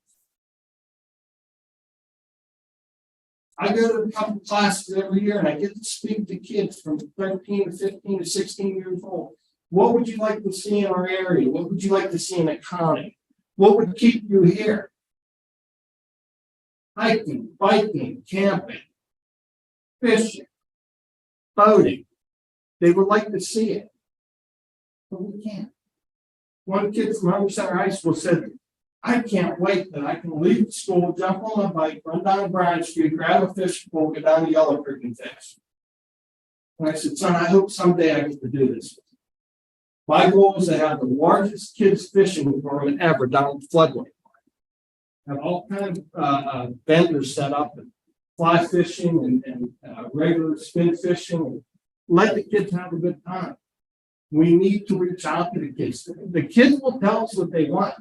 [SPEAKER 4] I go to a couple classes every year and I get to speak to kids from 13 to 15 to 16 years old. What would you like to see in our area? What would you like to see in the county? What would keep you here? Hiking, biking, camping, fishing, boating. They would like to see it, but we can't. One kid from Homer Center High School said, I can't wait that I can leave school, jump on my bike, run down Bryan Street, grab a fish pole, go down to Yellow Creek and fish. And I said, son, I hope someday I get to do this. My goal is to have the largest kids fishing tournament ever down the floodway. Have all kinds of vendors set up and fly fishing and regular spin fishing. And let the kids have a good time. We need to reach out to the kids. The kids will tell us what they want.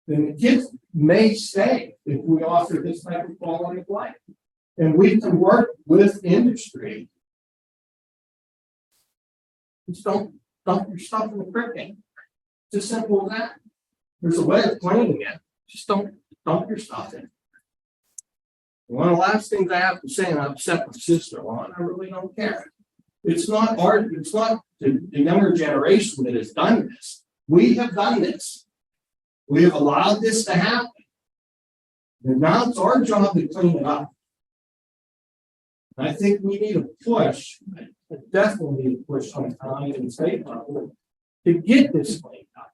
[SPEAKER 4] then the kids may stay if we offer this type of quality of life. And we can work with industry. Just don't dump your stuff in the creek. It's as simple as that. There's a way of cleaning it. Just don't dump your stuff in. One of the last things I have to say, and I've upset my sister-in-law, and I really don't care. It's not the younger generation that has done this. We have done this. We have allowed this to happen. And now it's our job to clean it up. And I think we need a push, definitely need a push on the county and state level to get this cleaned up.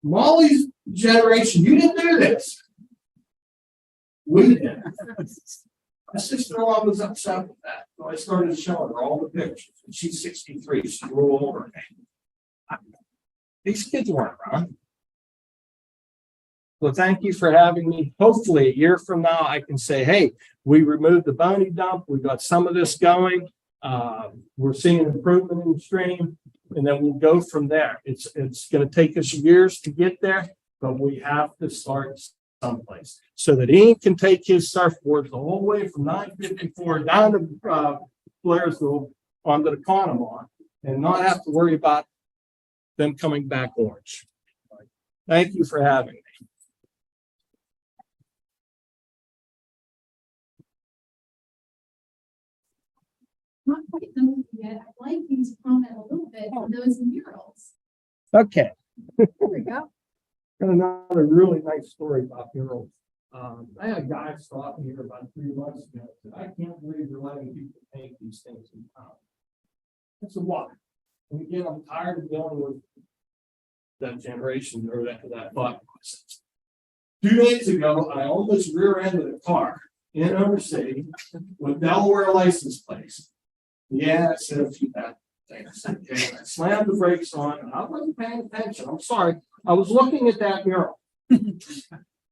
[SPEAKER 4] Molly's generation, you didn't do this. We did. My sister-in-law was upset with that, so I started showing her all the pictures. And she's 63, she's a little older than me. These kids weren't around. Well, thank you for having me. Hopefully a year from now, I can say, hey, we removed the bony dump. We got some of this going. We're seeing an improvement in the stream, and then we'll go from there. It's going to take us years to get there, but we have to start someplace so that Ian can take his surfboards the whole way from 954 down to Blairsville onto the Conemaugh and not have to worry about them coming back orange. Thank you for having me.
[SPEAKER 2] Not quite done yet. I'd like you to comment a little bit on those murals.
[SPEAKER 4] Okay.
[SPEAKER 2] There we go.
[SPEAKER 4] Got another really nice story about murals. I had a guy stop me here about 3 months ago. Said, I can't believe you're letting people paint these things in town. I said, why? And again, I'm tired of dealing with that generation or that thought process. 2 days ago, I almost rear-ended a car in Omer City with Delaware license plates. Yeah, I said a few bad things. Okay, I slammed the brakes on, and I wasn't paying attention. I'm sorry. I was looking at that mural.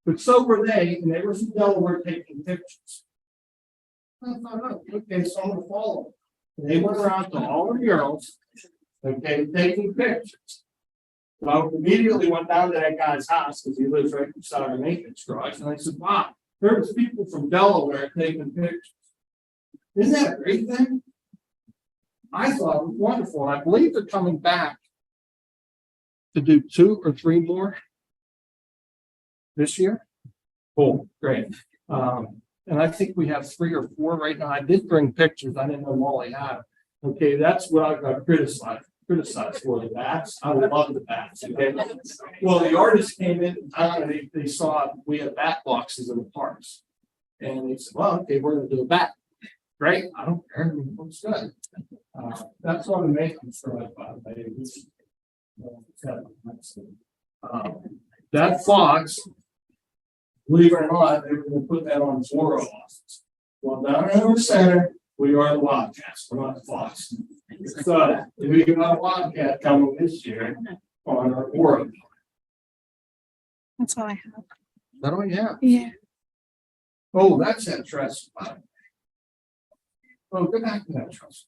[SPEAKER 4] But so were they, and they were from Delaware taking pictures. I thought, oh, okay, so I'm gonna follow them. And they went around to all the murals, okay, taking pictures. So I immediately went down to that guy's house because he lives right beside our maintenance garage, and I said, wow, there's people from Delaware taking pictures. Isn't that a great thing? I thought it was wonderful. I believe they're coming back to do 2 or 3 more this year. Oh, great. And I think we have 3 or 4 right now. I did bring pictures. I didn't know Molly had them. Okay, that's what I got criticized for, the bats. I would love the bats. Okay. Well, the artist came in town and they saw we had bat boxes in the parks. And they said, well, okay, we're gonna do a bat. Great, I don't care. I mean, it looks good. That's what I'm making sure about. That fox, believe it or not, they were going to put that on Borough office. Well, down in the center, we are the Wildcats, we're not the Fox. So we got a Wildcat coming this year on our Borough.
[SPEAKER 2] That's all I have.
[SPEAKER 4] That all you have?
[SPEAKER 2] Yeah.
[SPEAKER 4] Oh, that's that trust. Oh, go back to that trust.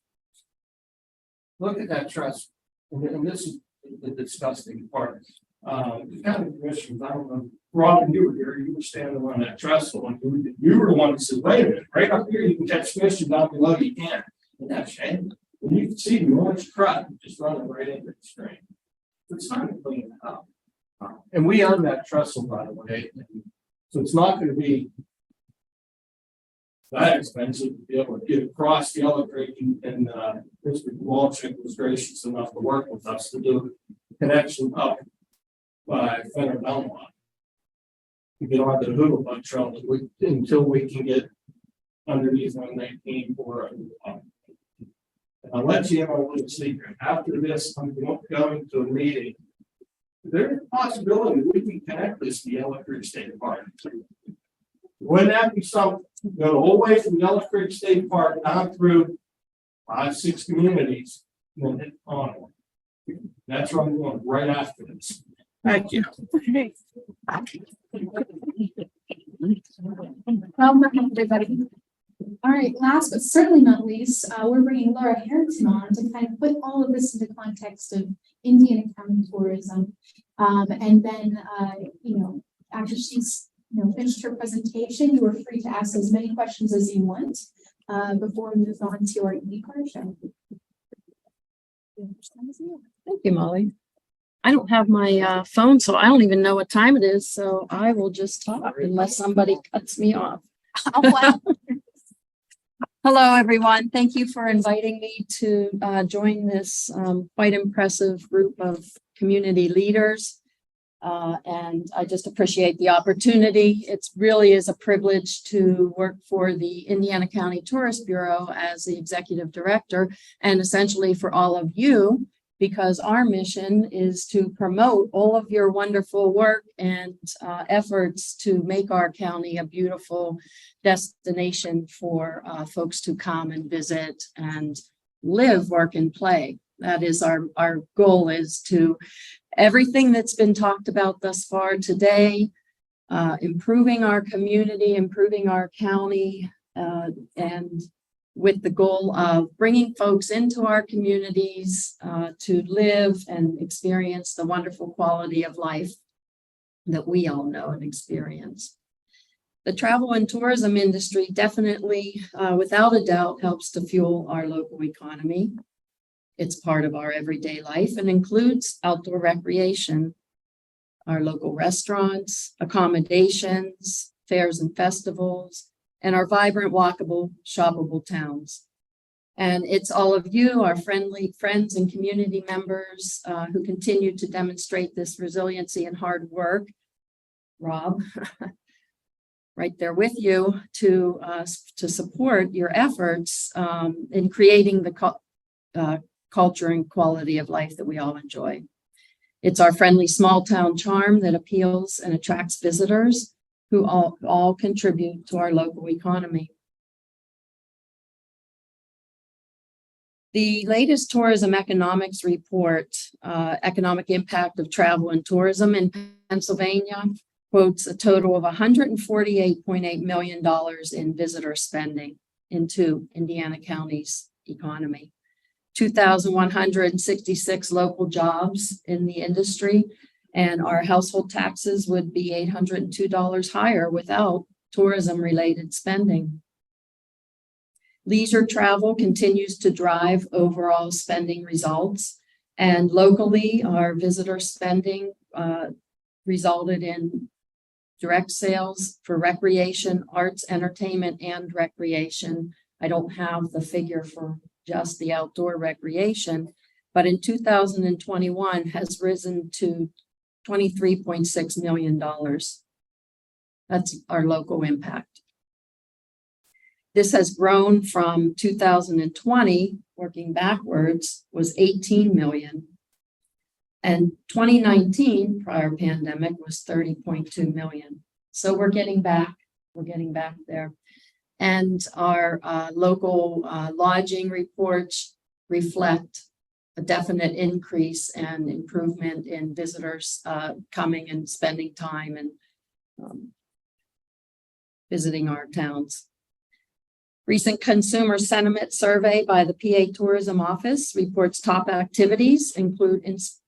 [SPEAKER 4] Look at that trust, and this is the disgusting part. The county commissioners, I don't know, Robin, you were here, you were standing on that trestle, and you were the one that said, wait a minute, right up here, you can catch fish, and down below you can't. Isn't that shame? And you can see the orange crud just running right into the stream. It's time to clean it up. And we own that trestle, by the way, so it's not going to be that expensive to be able to get across Yellow Creek, and Mr. Smochek was gracious enough to work with us to do a connection up by Fenner Belmont to get onto the Hoodlebug Trail until we can get underneath 119 for and I'll let you in on a little secret. After this, I'm going to a meeting. There's a possibility we can connect this to Yellow Creek State Park. Wouldn't that be something? Go the whole way from Yellow Creek State Park down through 5-6 communities and then hit on. That's where I'm going right after this. Thank you.
[SPEAKER 2] Welcome, everybody. All right, last but certainly not least, we're bringing Laura Herrington on to kind of put all of this into context of Indiana County tourism. And then, after she's, finished her presentation, you are free to ask as many questions as you want, before we move on to our e-card show.
[SPEAKER 5] Thank you, Molly. I don't have my phone, so I don't even know what time it is, so I will just talk unless somebody cuts me off. Hello, everyone. Thank you for inviting me to join this quite impressive group of community leaders. And I just appreciate the opportunity. It really is a privilege to work for the Indiana County Tourist Bureau as the executive director, and essentially for all of you, because our mission is to promote all of your wonderful work and efforts to make our county a beautiful destination for folks to come and visit and live, work, and play. That is our goal, is to everything that's been talked about thus far today, improving our community, improving our county, and with the goal of bringing folks into our communities to live and experience the wonderful quality of life that we all know and experience. The travel and tourism industry definitely, without a doubt, helps to fuel our local economy. It's part of our everyday life and includes outdoor recreation, our local restaurants, accommodations, fairs and festivals, and our vibrant, walkable, shoppable towns. And it's all of you, our friendly friends and community members, who continue to demonstrate this resiliency and hard work. Rob, right there with you to support your efforts in creating the culture and quality of life that we all enjoy. It's our friendly small town charm that appeals and attracts visitors who all contribute to our local economy. The latest tourism economics report, Economic Impact of Travel and Tourism in Pennsylvania, quotes a total of $148.8 million in visitor spending into Indiana County's economy. 2,166 local jobs in the industry, and our household taxes would be $802 higher without tourism-related spending. Leisure travel continues to drive overall spending results, and locally, our visitor spending resulted in direct sales for recreation, arts, entertainment, and recreation. I don't have the figure for just the outdoor recreation, but in 2021 has risen to $23.6 million. That's our local impact. This has grown from 2020, working backwards, was 18 million. And 2019, prior pandemic, was 30.2 million. So we're getting back there. And our local lodging reports reflect a definite increase and improvement in visitors coming and spending time and visiting our towns. Recent consumer sentiment survey by the PA Tourism Office reports top activities include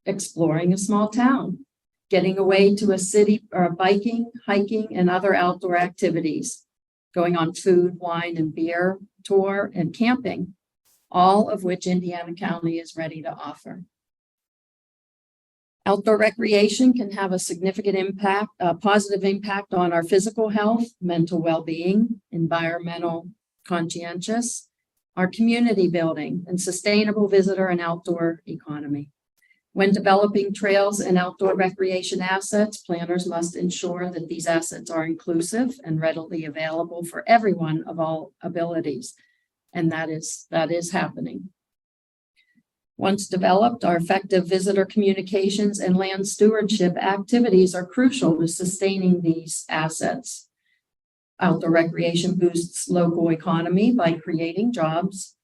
[SPEAKER 5] exploring a small town, getting away to a city, or biking, hiking, and other outdoor activities, going on food, wine, and beer tour, and camping, all of which Indiana County is ready to offer. Outdoor recreation can have a significant impact, a positive impact on our physical health, mental well-being, environmental conscientious, our community building, and sustainable visitor and outdoor economy. When developing trails and outdoor recreation assets, planners must ensure that these assets are inclusive and readily available for everyone of all abilities. And that is happening. Once developed, our effective visitor communications and land stewardship activities are crucial to sustaining these assets. Outdoor recreation boosts local economy by creating jobs,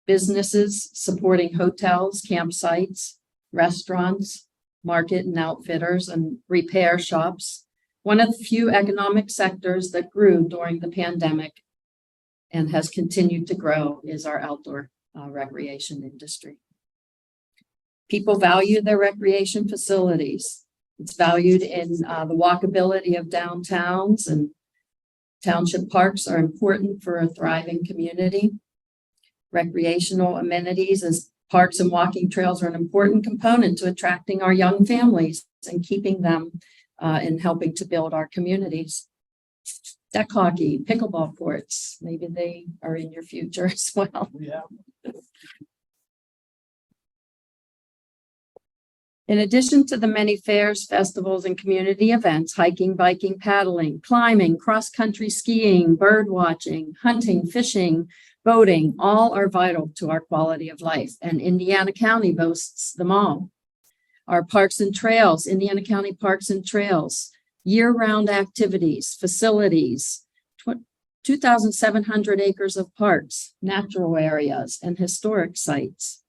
[SPEAKER 5] businesses supporting hotels, campsites, restaurants, market and outfitters, and repair shops. One of the few economic sectors that grew during the pandemic and has continued to grow is our outdoor recreation industry. People value their recreation facilities. It's valued in the walkability of downtowns, and township parks are important for a thriving community. Recreational amenities as parks and walking trails are an important component to attracting our young families and keeping them and helping to build our communities. Deck hockey, pickleball courts, maybe they are in your future as well.
[SPEAKER 4] Yeah.
[SPEAKER 5] In addition to the many fairs, festivals, and community events, hiking, biking, paddling, climbing, cross-country skiing, bird watching, hunting, fishing, boating, all are vital to our quality of life, and Indiana County boasts them all. Our parks and trails, Indiana County Parks and Trails, year-round activities, facilities, 2,700 acres of parks, natural areas, and historic sites.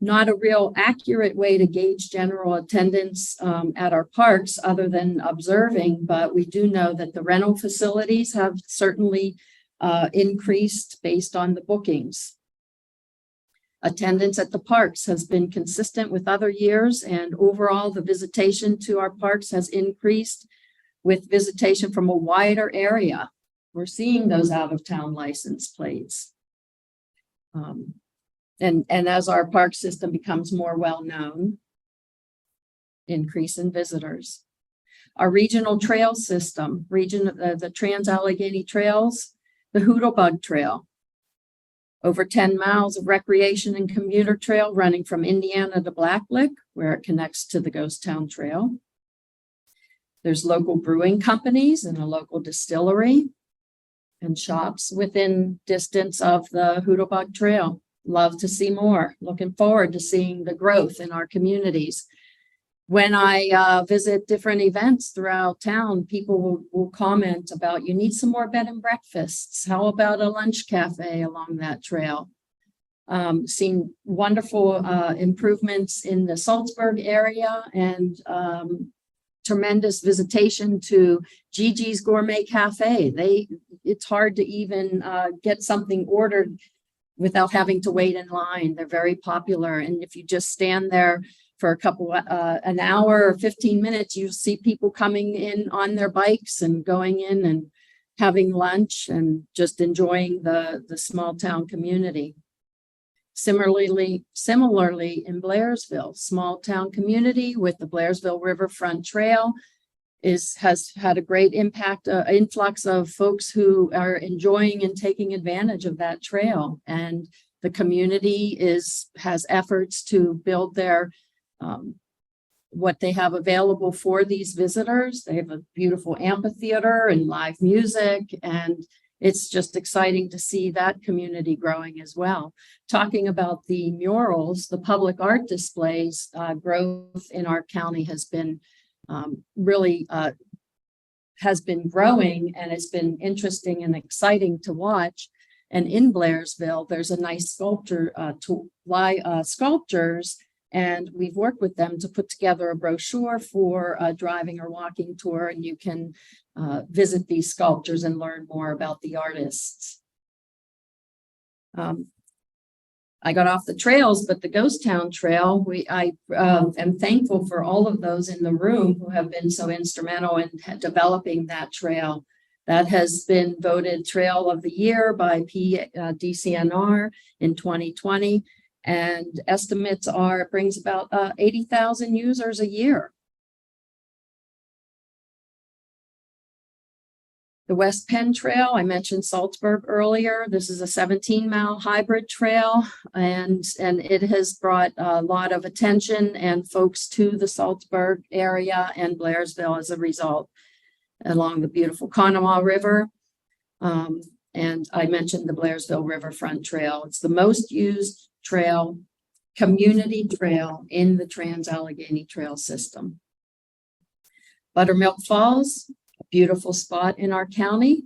[SPEAKER 5] Not a real accurate way to gauge general attendance at our parks other than observing, but we do know that the rental facilities have certainly increased based on the bookings. Attendance at the parks has been consistent with other years, and overall the visitation to our parks has increased with visitation from a wider area. We're seeing those out-of-town license plates. And as our park system becomes more well-known, increase in visitors. Our regional trail system, the Trans-Allegheny Trails, the Hoodlebug Trail, over 10 miles of recreation and commuter trail running from Indiana to Black Lick, where it connects to the Ghost Town Trail. There's local brewing companies and a local distillery and shops within distance of the Hoodlebug Trail. Love to see more. Looking forward to seeing the growth in our communities. When I visit different events throughout town, people will comment about, you need some more bed and breakfasts. How about a lunch cafe along that trail? Seen wonderful improvements in the Salzburg area and tremendous visitation to Gigi's Gourmet Cafe. It's hard to even get something ordered without having to wait in line. They're very popular. And if you just stand there for an hour or 15 minutes, you see people coming in on their bikes and going in and having lunch and just enjoying the small town community. Similarly in Blairsville, small town community with the Blairsville Riverfront Trail has had a great impact, influx of folks who are enjoying and taking advantage of that trail. And the community has efforts to build their what they have available for these visitors. They have a beautiful amphitheater and live music, and it's just exciting to see that community growing as well. Talking about the murals, the public art displays, growth in our county has been really has been growing, and it's been interesting and exciting to watch. And in Blairsville, there's a nice sculpture sculptures, and we've worked with them to put together a brochure for a driving or walking tour, and you can visit these sculptures and learn more about the artists. I got off the trails, but the Ghost Town Trail, I am thankful for all of those in the room who have been so instrumental in developing that trail. That has been voted Trail of the Year by DCNR in 2020, and estimates are it brings about 80,000 users a year. The West Penn Trail, I mentioned Salzburg earlier. This is a 17-mile hybrid trail, and it has brought a lot of attention and folks to the Salzburg area and Blairsville as a result, along the beautiful Conemaugh River. And I mentioned the Blairsville Riverfront Trail. It's the most used trail, community trail in the Trans-Allegheny Trail system. Buttermilk Falls, a beautiful spot in our county,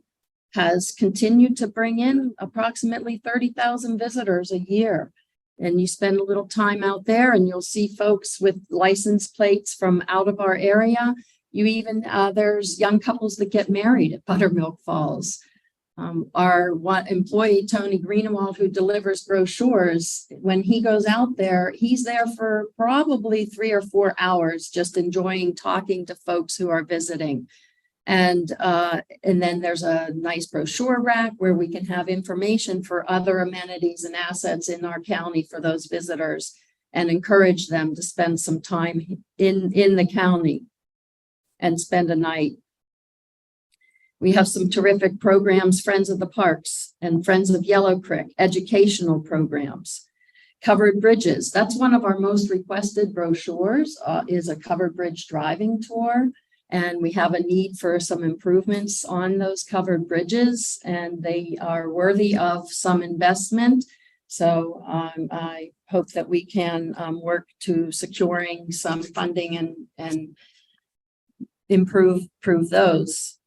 [SPEAKER 5] has continued to bring in approximately 30,000 visitors a year. And you spend a little time out there and you'll see folks with license plates from out of our area. You even, there's young couples that get married at Buttermilk Falls. Our employee, Tony Greenewald, who delivers brochures, when he goes out there, he's there for probably 3 or 4 hours, just enjoying talking to folks who are visiting. And then there's a nice brochure rack where we can have information for other amenities and assets in our county for those visitors, and encourage them to spend some time in the county and spend a night. We have some terrific programs, Friends of the Parks and Friends of Yellow Creek, educational programs. Covered bridges, that's one of our most requested brochures, is a covered bridge driving tour. And we have a need for some improvements on those covered bridges, and they are worthy of some investment. So I hope that we can work to securing some funding and improve those.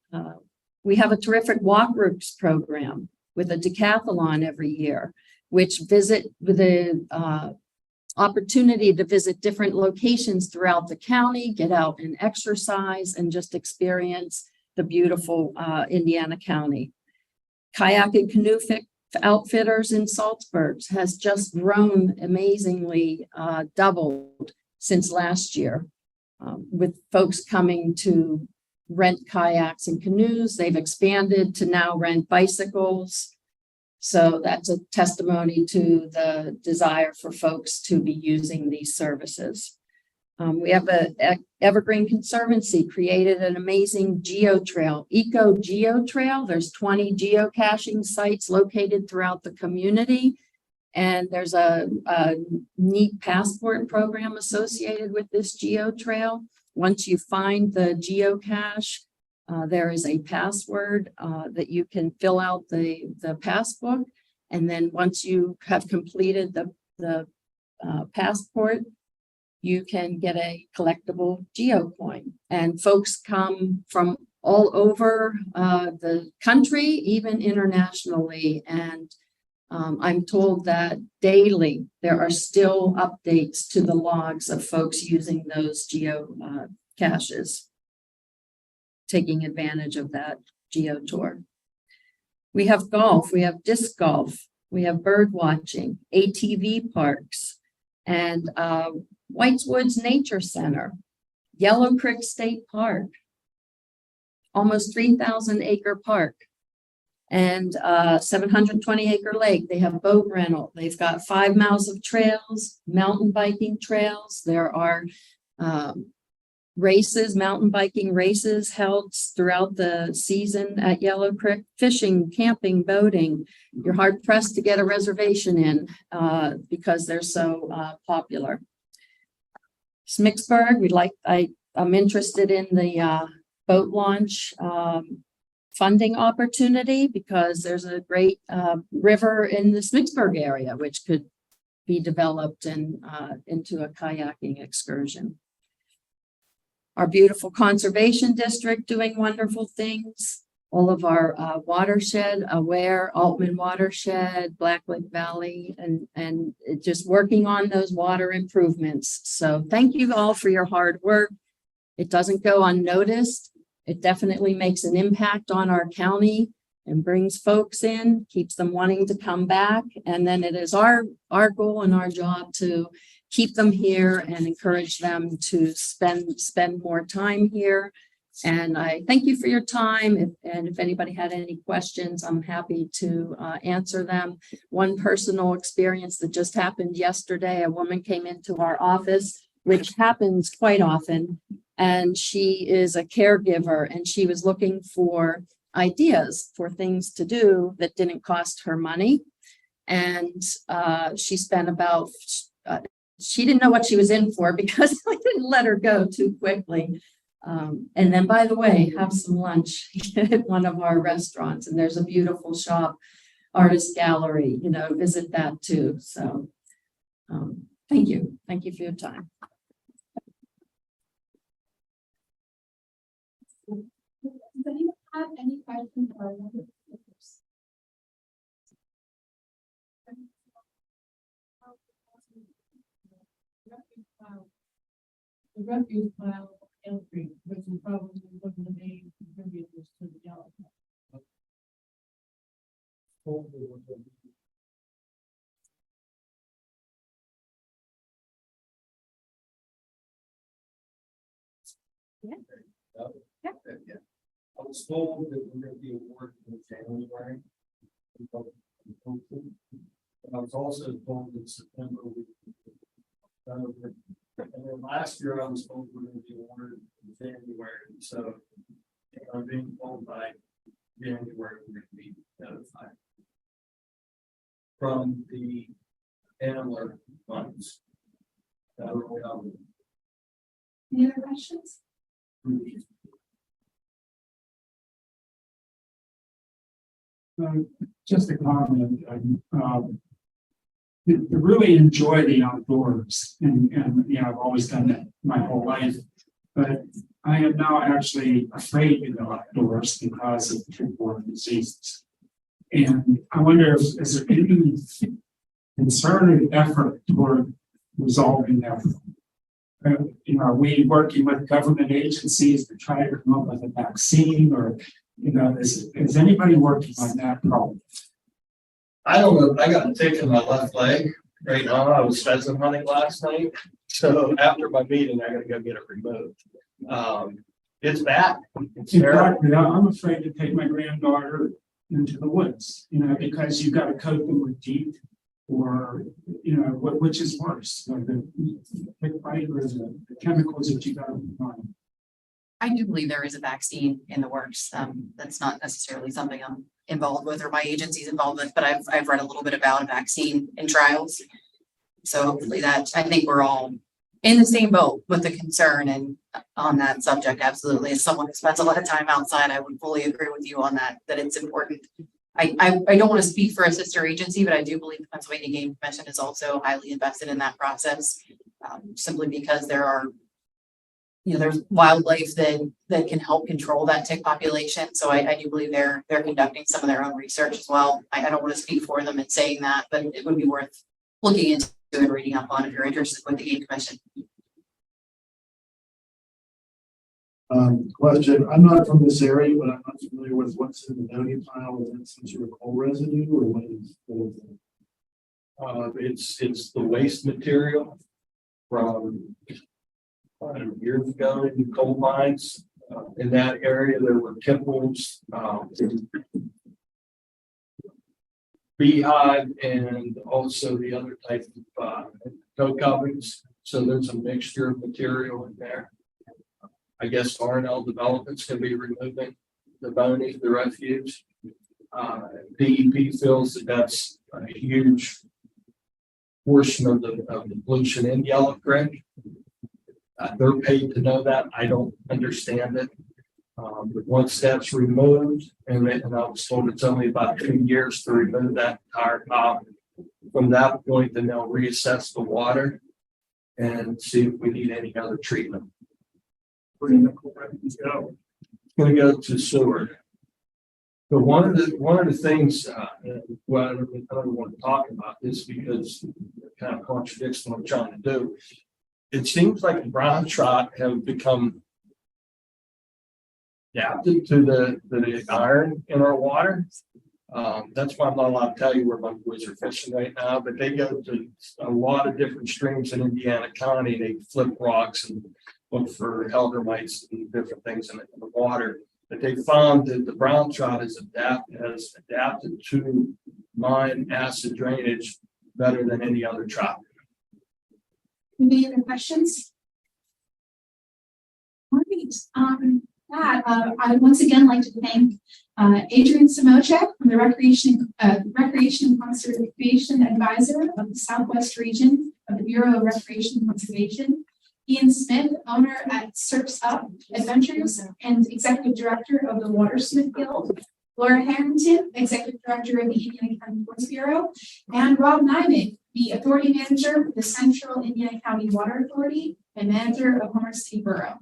[SPEAKER 5] We have a terrific walk routes program with a decathlon every year, which visit with a opportunity to visit different locations throughout the county, get out and exercise, and just experience the beautiful Indiana County. Kayak and canoe outfitters in Salzburg has just grown amazingly, doubled since last year, with folks coming to rent kayaks and canoes. They've expanded to now rent bicycles. So that's a testimony to the desire for folks to be using these services. We have Evergreen Conservancy created an amazing geotrail, eco geotrail. There's 20 geocaching sites located throughout the community. And there's a neat passport program associated with this geotrail. Once you find the geocache, there is a password that you can fill out the passbook. And then once you have completed the passport, you can get a collectible geocoin. And folks come from all over the country, even internationally. And I'm told that daily there are still updates to the logs of folks using those geocaches, taking advantage of that geo tour. We have golf, we have disc golf, we have bird watching, ATV parks, and White's Woods Nature Center, Yellow Creek State Park, almost 3,000 acre park, and 720 acre lake. They have boat rental. They've got 5 miles of trails, mountain biking trails. There are races, mountain biking races held throughout the season at Yellow Creek, fishing, camping, boating. You're hard pressed to get a reservation in because they're so popular. Smicksburg, I'm interested in the boat launch funding opportunity because there's a great river in the Smicksburg area, which could be developed and into a kayaking excursion. Our beautiful conservation district doing wonderful things. All of our watershed, Aware, Altman Watershed, Blacklick Valley, and just working on those water improvements. So thank you all for your hard work. It doesn't go unnoticed. It definitely makes an impact on our county and brings folks in, keeps them wanting to come back. And then it is our goal and our job to keep them here and encourage them to spend more time here. And I thank you for your time. If anybody had any questions, I'm happy to answer them. One personal experience that just happened yesterday, a woman came into our office, which happens quite often, and she is a caregiver, and she was looking for ideas for things to do that didn't cost her money. And she spent about she didn't know what she was in for because we didn't let her go too quickly. And then, by the way, have some lunch at one of our restaurants. And there's a beautiful shop, artist gallery, visit that too. So thank you. Thank you for your time.
[SPEAKER 2] Does anyone have any questions for our speakers?
[SPEAKER 6] The refuse pile entry, which is probably one of the main contributors to the yellow.
[SPEAKER 4] I was told that we're gonna be awarded in January. And I was also told in September. And then last year I was told we're gonna be awarded in January, so I'm being told by January we're gonna be notified. From the AMLR funds.
[SPEAKER 2] Any other questions?
[SPEAKER 7] Just a comment. I really enjoy the outdoors, and I've always done that my whole life. But I am now actually afraid to go outdoors because of tick-borne diseases. And I wonder if is there any concerted effort toward resolving that? Are we working with government agencies to try to come up with a vaccine, or is anybody working on that problem?
[SPEAKER 4] I don't know, I got a tick in my left leg right now. I was pheasant hunting last night. So after my meeting, I gotta go get it removed. It's bad. It's terrible.
[SPEAKER 7] Exactly. I'm afraid to take my granddaughter into the woods, because you've got to coat them with DEET, or, which is worse, the tick bite or the chemicals that you got to find.
[SPEAKER 1] I do believe there is a vaccine in the works. That's not necessarily something I'm involved with or my agency's involved with, but I've read a little bit about a vaccine in trials. So hopefully that, I think we're all in the same boat with the concern and on that subject. Absolutely. As someone who spends a lot of time outside, I would fully agree with you on that it's important. I don't want to speak for a sister agency, but I do believe the Pennsylvania Game Commission is also highly invested in that process, simply because there's wildlife that can help control that tick population. So I do believe they're conducting some of their own research as well. I don't want to speak for them and saying that, but it would be worth looking into and reading up on if you're interested with the Game Commission.
[SPEAKER 8] Question, I'm not from this area, but I'm not familiar with what's in the ammonia pile. Is that some sort of coal residue, or what is it?
[SPEAKER 4] It's the waste material from years ago in the coal mines. In that area, there were tipples, beehive, and also the other type of coke ovens. So there's a mixture of material in there. I guess R&L Development's going to be removing the bony, the refuse. DEP feels that that's a huge portion of the pollution in Yellow Creek. They're paid to know that. I don't understand it. But once that's removed, and I was told it's only about 2 years to remove that entire top. From that point, then they'll reassess the water and see if we need any other treatment.
[SPEAKER 8] Where did the coal residue go?
[SPEAKER 4] It's going to go to sewer. But one of the things, well, I don't want to talk about this because it kind of contradicts what I'm trying to do. It seems like the brown trout have become adapted to the iron in our water. That's why I'm not allowed to tell you where my boys are fishing right now, but they go to a lot of different streams in Indiana County. They flip rocks and look for elder mites and different things in the water. But they found that the brown trout has adapted to mine acid drainage better than any other trout.
[SPEAKER 2] Any other questions? All right. I would once again like to thank Adriene Smochek from the Recreation and Conservation Advisor of the Southwest Region of the Bureau of Recreation and Conservation, Ian Smith, owner at SurfSUP Adventures and Executive Director of the Watersmith Guild, Laura Herrington, Executive Director of the Indiana County Forest Bureau, and Rob Nymick, the Authority Manager for the Central Indiana County Water Authority and Manager of Homer City Borough.